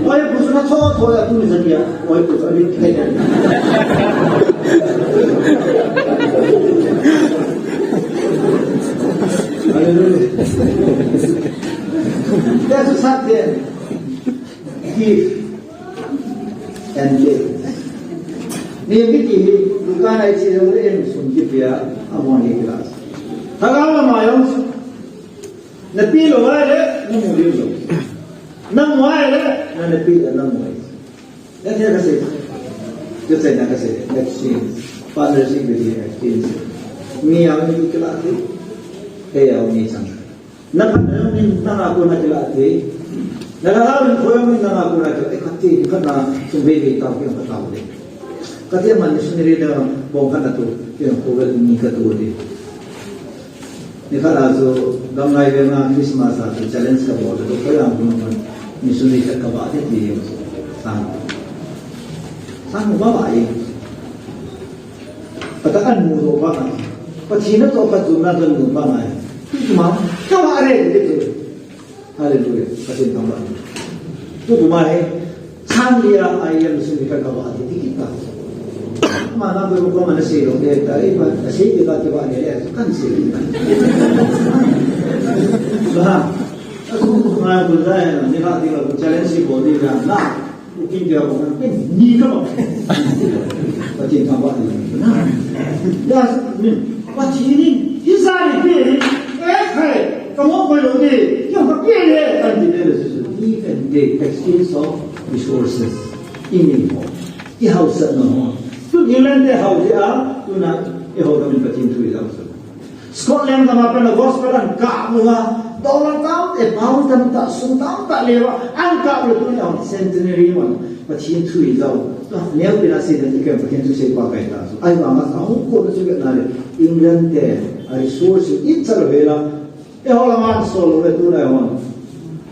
Ôi bữa sau nó thôi là tôi mình gì à? Ôi bữa sau biết cái này. That's what's happening. Give and take. Ni biết gì bukan ai chỉ là em xuống cái bia amon đi class. Thằng nào mà yêu, nó pi lo ai đấy, nó mua điều rồi. Nó mua ai đấy, nó pi là nó mua. Thế thì cái gì? Just say cái gì? Exchange, partnership với exchange. Mi ao ni class đi, thế ao ni sang. Nó phát mình tăng aku nak class đi. Nagahawin ko yung mga kuna ko kati kana sumbi tao yung tao din. Kati man missionary na bongkan na to yung kuwel ni katuwa din. Ni kana so gamay nga Christmas at challenge ka mo to kaya ang mga missionary ka ba di yung sang ba ba ay pataan mo do ba pati na to patuna don ba nga ma ka are dito. Hallelujah. Kasi tambah. Tu kumai samlia ayam sumika kawati kita. Mana boleh bukan mana sih orang dia tadi masih kita coba ni dia kan sih. Bah, aku kumai berdaya ni nak tinggal challenge si body kan. Nah, mungkin dia bukan ni kau. Macam tambah ni. Nah, dah ni. Macam ni. Hisari ni. Hey. Kamu boleh ni, yang berpilih kan di dalam sesuatu. Even the exchange of resources ini pun, ini harus no. Tu England dia harus dia, tu nak dia harus kami bercinta itu harus. Scotland kami apa nak gospel kan kamu lah, dollar kau, pound kami tak suntam tak lewat, angka betul yang centenary one bercinta itu. Ni aku binasi dan jika bercinta siapa kata. Ayo amat aku kau tu juga nari England dia resources itu terbelah. Orang solo itu orang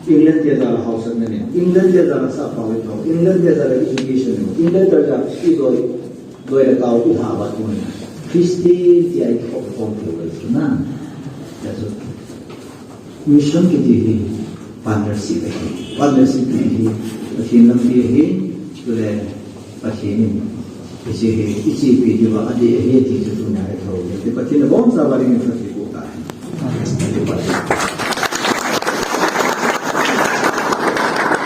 England dia dah house ni, England dia dah sah power itu, England dia dah education itu, England dia dah itu dua tahu tu hawa tu ni. Kristi dia itu kompon itu, na. Jadi mission kita ini partnership ini, macam ni ini, boleh macam ni. Isi video ada yang itu tu nak tahu. Jadi macam ni bangsa baring itu kita. Terima kasih.